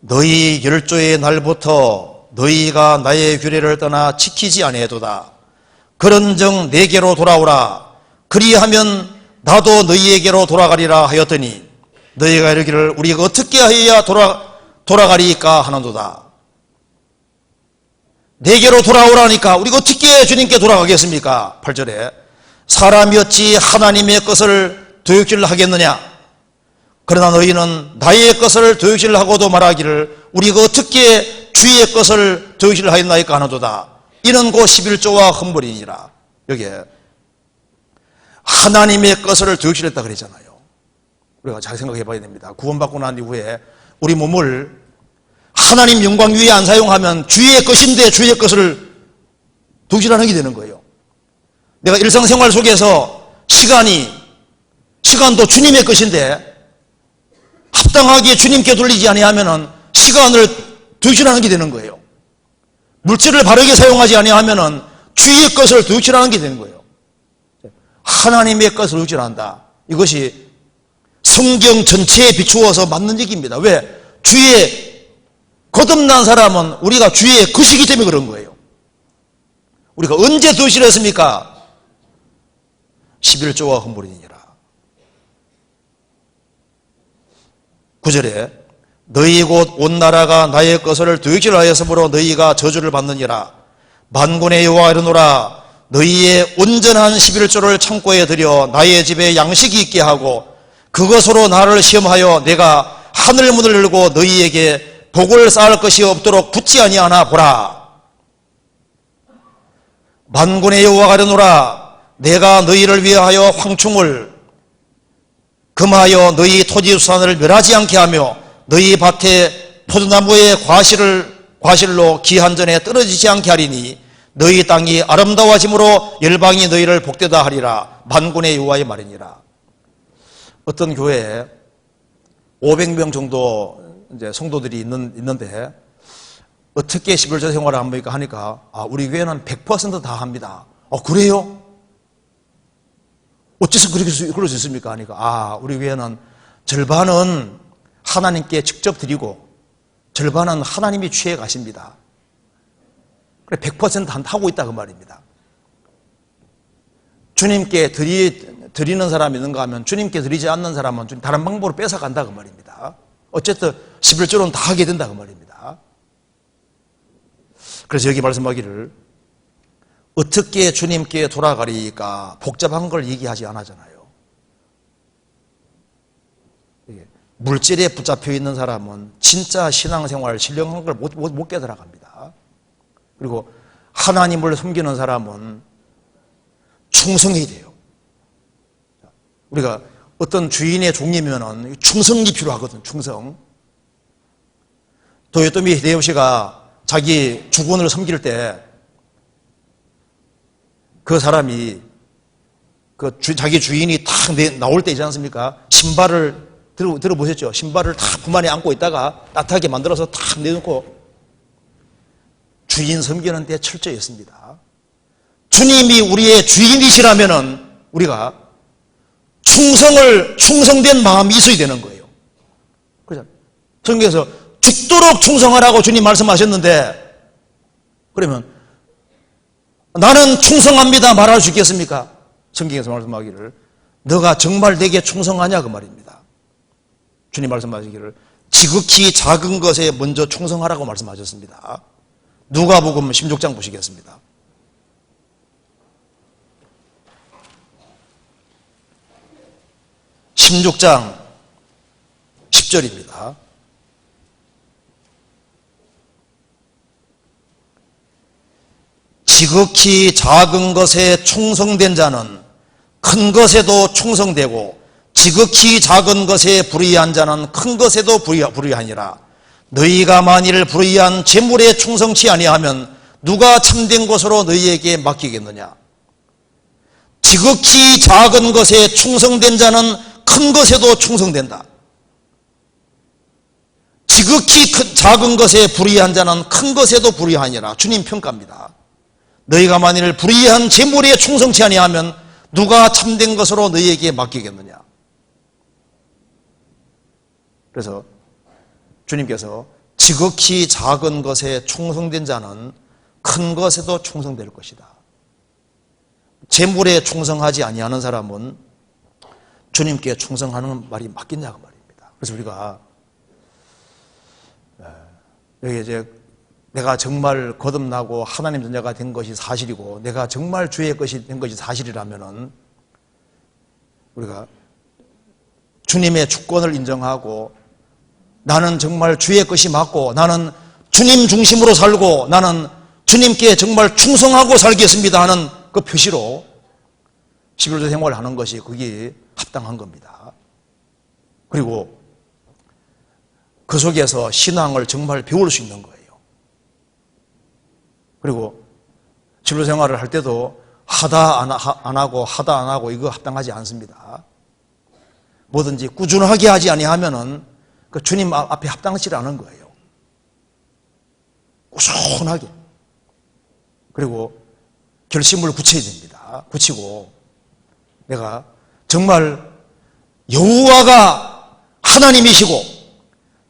너희 열조의 날부터 너희가 나의 규례를 떠나 지키지 아니하도다. 그런즉 내게로 돌아오라. 그리하면 나도 너희에게로 돌아가리라 하였더니 너희가 이르기를 우리가 어떻게 하여야 돌아가리까 하는도다. 내게로 돌아오라니까 우리가 어떻게 주님께 돌아가겠습니까? 8절에 사람이 어찌 하나님의 것을 도둑질 하겠느냐? 그러나 너희는 나의 것을 도둑질 하고도 말하기를 우리가 어떻게 주의 것을 도둑질 하였나이까 하는도다. 이는 곧 11조와 헌물이니라. 여기에 하나님의 것을 도둑질했다 그랬잖아요. 우리가 잘 생각해 봐야 됩니다. 구원받고 난 이후에 우리 몸을 하나님 영광 위에 안 사용하면 주의 것인데 주의 것을 도둑질하는 게 되는 거예요. 내가 일상생활 속에서 시간도 주님의 것인데 합당하게 주님께 돌리지 아니하면은 시간을 도둑질하는 게 되는 거예요. 물질을 바르게 사용하지 아니하면은 주의 것을 도둑질하는 게 되는 거예요. 하나님의 것을 도둑질한다. 이것이 성경 전체에 비추어서 맞는 얘기입니다. 왜? 주의 거듭난 사람은 우리가 주의 것이기 때문에 그런 거예요. 우리가 언제 도둑질했습니까? 11조와 헌물이니라. 9절에 너희 곧 온 나라가 나의 것을 도둑질하였으므로 너희가 저주를 받느니라. 만군의 여호와가 이르노라. 너희의 온전한 11조를 창고에 들여 나의 집에 양식이 있게 하고 그것으로 나를 시험하여 내가 하늘 문을 열고 너희에게 복을 쌓을 것이 없도록 붙지 아니하나 보라. 만군의 여호와가 이르노라. 내가 너희를 위하여 황충을 금하여 너희 토지 수산을 멸하지 않게 하며 너희 밭에 포도나무의 과실로 기한전에 떨어지지 않게 하리니 너희 땅이 아름다워짐으로 열방이 너희를 복되다 하리라. 만군의 여호와의 말이니라. 어떤 교회에 500명 정도 이제 성도들이 있는데 어떻게 11조 생활을 합니까 하니까 우리 교회는 100% 다 합니다. 그래요? 어째서 그럴 수 있습니까 하니까 우리 교회는 절반은 하나님께 직접 드리고 절반은 하나님이 취해 가십니다. 그래 100% 하고 있다 그 말입니다. 주님께 드리는 사람이 있는가 하면 주님께 드리지 않는 사람은 다른 방법으로 뺏어간다 그 말입니다. 어쨌든 11조는 다 하게 된다 그 말입니다. 그래서 여기 말씀하기를 어떻게 주님께 돌아가리까 복잡한 걸 얘기하지 않았잖아요. 물질에 붙잡혀 있는 사람은 진짜 신앙생활 신령한 걸 못 깨달아갑니다. 그리고 하나님을 섬기는 사람은 충성이 돼요. 우리가 어떤 주인의 종이면은 충성이 필요하거든. 충성. 도요토미 히데요시가 자기 주군을 섬길 때 그 사람이 자기 주인이 탁 나올 때 있지 않습니까? 신발을 들어보셨죠? 신발을 탁 품 안에 안고 있다가 따뜻하게 만들어서 탁 내놓고 주인 섬기는 데 철저했습니다. 주님이 우리의 주인이시라면은 우리가 충성된 마음이 있어야 되는 거예요. 그죠? 성경에서 죽도록 충성하라고 주님 말씀하셨는데 그러면 나는 충성합니다 말할 수 있겠습니까? 성경에서 말씀하기를 너가 정말 내게 충성하냐 그 말입니다. 주님 말씀하시기를 지극히 작은 것에 먼저 충성하라고 말씀하셨습니다. 누가복음 16장 보시겠습니다. (16장) 10절입니다. 지극히 작은 것에 충성된 자는 큰 것에도 충성되고 지극히 작은 것에 불의한 자는 큰 것에도 불의하니라. 너희가 만일 불의한 재물에 충성치 아니하면 누가 참된 것으로 너희에게 맡기겠느냐. 지극히 작은 것에 충성된 자는 큰 것에도 충성된다. 지극히 작은 것에 불의한 자는 큰 것에도 불의하니라. 주님 평가입니다. 너희가 만일 불의한 재물에 충성치 아니하면 누가 참된 것으로 너희에게 맡기겠느냐. 그래서 주님께서 지극히 작은 것에 충성된 자는 큰 것에도 충성될 것이다. 재물에 충성하지 아니하는 사람은 주님께 충성하는 말이 맞겠냐고 말입니다. 그래서 우리가 여기 이제 내가 정말 거듭나고 하나님 자녀가 된 것이 사실이고 내가 정말 주의 것이 된 것이 사실이라면은 우리가 주님의 주권을 인정하고 나는 정말 주의 것이 맞고 나는 주님 중심으로 살고 나는 주님께 정말 충성하고 살겠습니다 하는 그 표시로 11조 생활을 하는 것이 그게 합당한 겁니다. 그리고 그 속에서 신앙을 정말 배울 수 있는 거예요. 그리고 11조 생활을 할 때도 하다 안 하고 이거 합당하지 않습니다. 뭐든지 꾸준하게 하지 아니하면은 그 주님 앞에 합당치 않은 거예요. 꾸준하게. 그리고 결심을 굳혀야 됩니다. 굳히고 내가 정말 여호와가 하나님이시고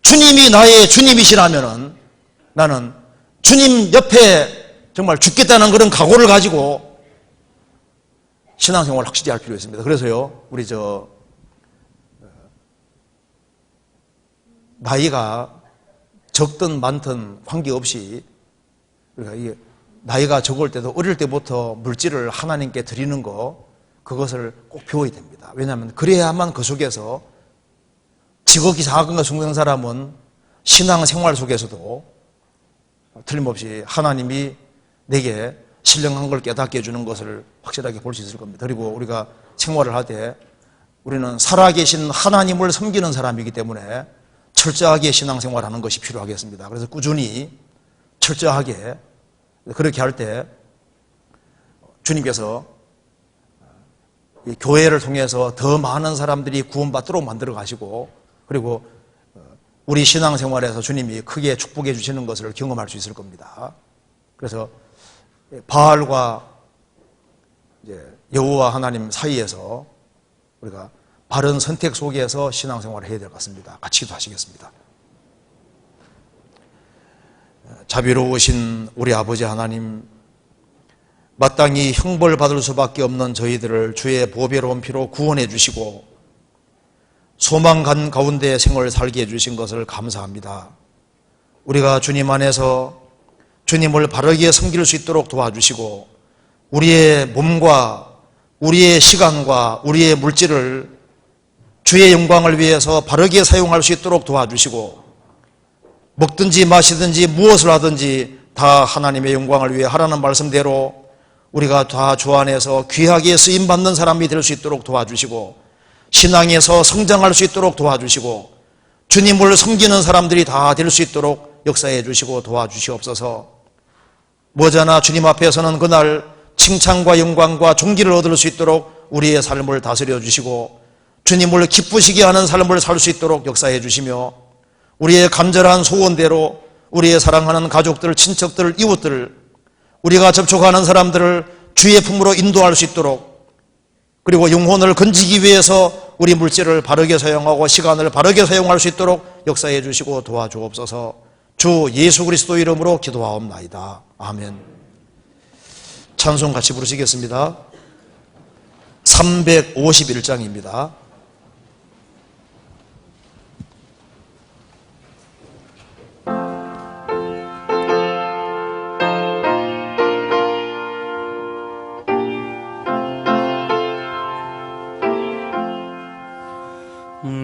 주님이 나의 주님이시라면은 나는 주님 옆에 정말 죽겠다는 그런 각오를 가지고 신앙생활을 확실히 할 필요가 있습니다. 그래서요, 우리 나이가 적든 많든 관계없이 우리가 이게 나이가 적을 때도 어릴 때부터 물질을 하나님께 드리는 거, 그것을 꼭 배워야 됩니다. 왜냐하면 그래야만 그 속에서 지극히 작은 것 속는 사람은 신앙생활 속에서도 틀림없이 하나님이 내게 신령한 걸 깨닫게 해주는 것을 확실하게 볼 수 있을 겁니다. 그리고 우리가 생활을 하되 우리는 살아계신 하나님을 섬기는 사람이기 때문에 철저하게 신앙생활하는 것이 필요하겠습니다. 그래서 꾸준히 철저하게 그렇게 할 때 주님께서 이 교회를 통해서 더 많은 사람들이 구원받도록 만들어 가시고, 그리고 우리 신앙생활에서 주님이 크게 축복해 주시는 것을 경험할 수 있을 겁니다. 그래서 바알과 이제 여호와 하나님 사이에서 우리가 바른 선택 속에서 신앙생활을 해야 될 것 같습니다. 같이 기도하시겠습니다. 자비로우신 우리 아버지 하나님, 마땅히 형벌받을 수밖에 없는 저희들을 주의 보배로운 피로 구원해 주시고 소망 가운데 생을 살게 해주신 것을 감사합니다. 우리가 주님 안에서 주님을 바르게 섬길 수 있도록 도와주시고 우리의 몸과 우리의 시간과 우리의 물질을 주의 영광을 위해서 바르게 사용할 수 있도록 도와주시고, 먹든지 마시든지 무엇을 하든지 다 하나님의 영광을 위해 하라는 말씀대로 우리가 다 주 안에서 귀하게 쓰임받는 사람이 될 수 있도록 도와주시고, 신앙에서 성장할 수 있도록 도와주시고, 주님을 섬기는 사람들이 다 될 수 있도록 역사해 주시고 도와주시옵소서. 머지않아 주님 앞에서는 그날 칭찬과 영광과 존귀를 얻을 수 있도록 우리의 삶을 다스려 주시고 주님을 기쁘시게 하는 삶을 살 수 있도록 역사해 주시며, 우리의 간절한 소원대로 우리의 사랑하는 가족들, 친척들, 이웃들, 우리가 접촉하는 사람들을 주의 품으로 인도할 수 있도록, 그리고 영혼을 건지기 위해서 우리 물질을 바르게 사용하고 시간을 바르게 사용할 수 있도록 역사해 주시고 도와주옵소서. 주 예수 그리스도 이름으로 기도하옵나이다. 아멘. 찬송 같이 부르시겠습니다. 351장입니다.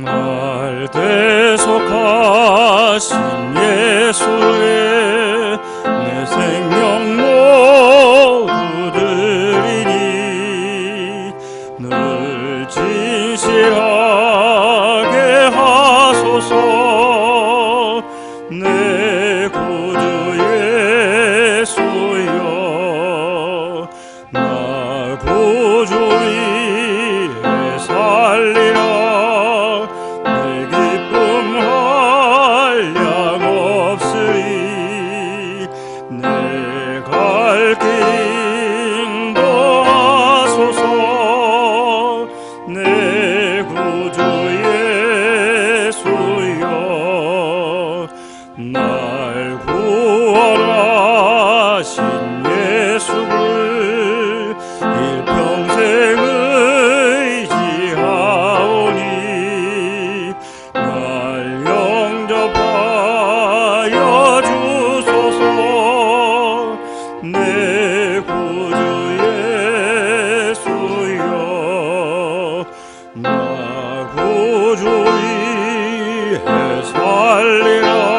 날 대속하신 예수의 내 생명 모두 드리니 늘 진실하게 하소서. 내 구주 예수여, 나 구주 위에 살리라. 날 구원하신 예수를 일평생 의지하오니 날 영접하여 주소서. 내 구주 예수여, 나 구주 위에 살리라.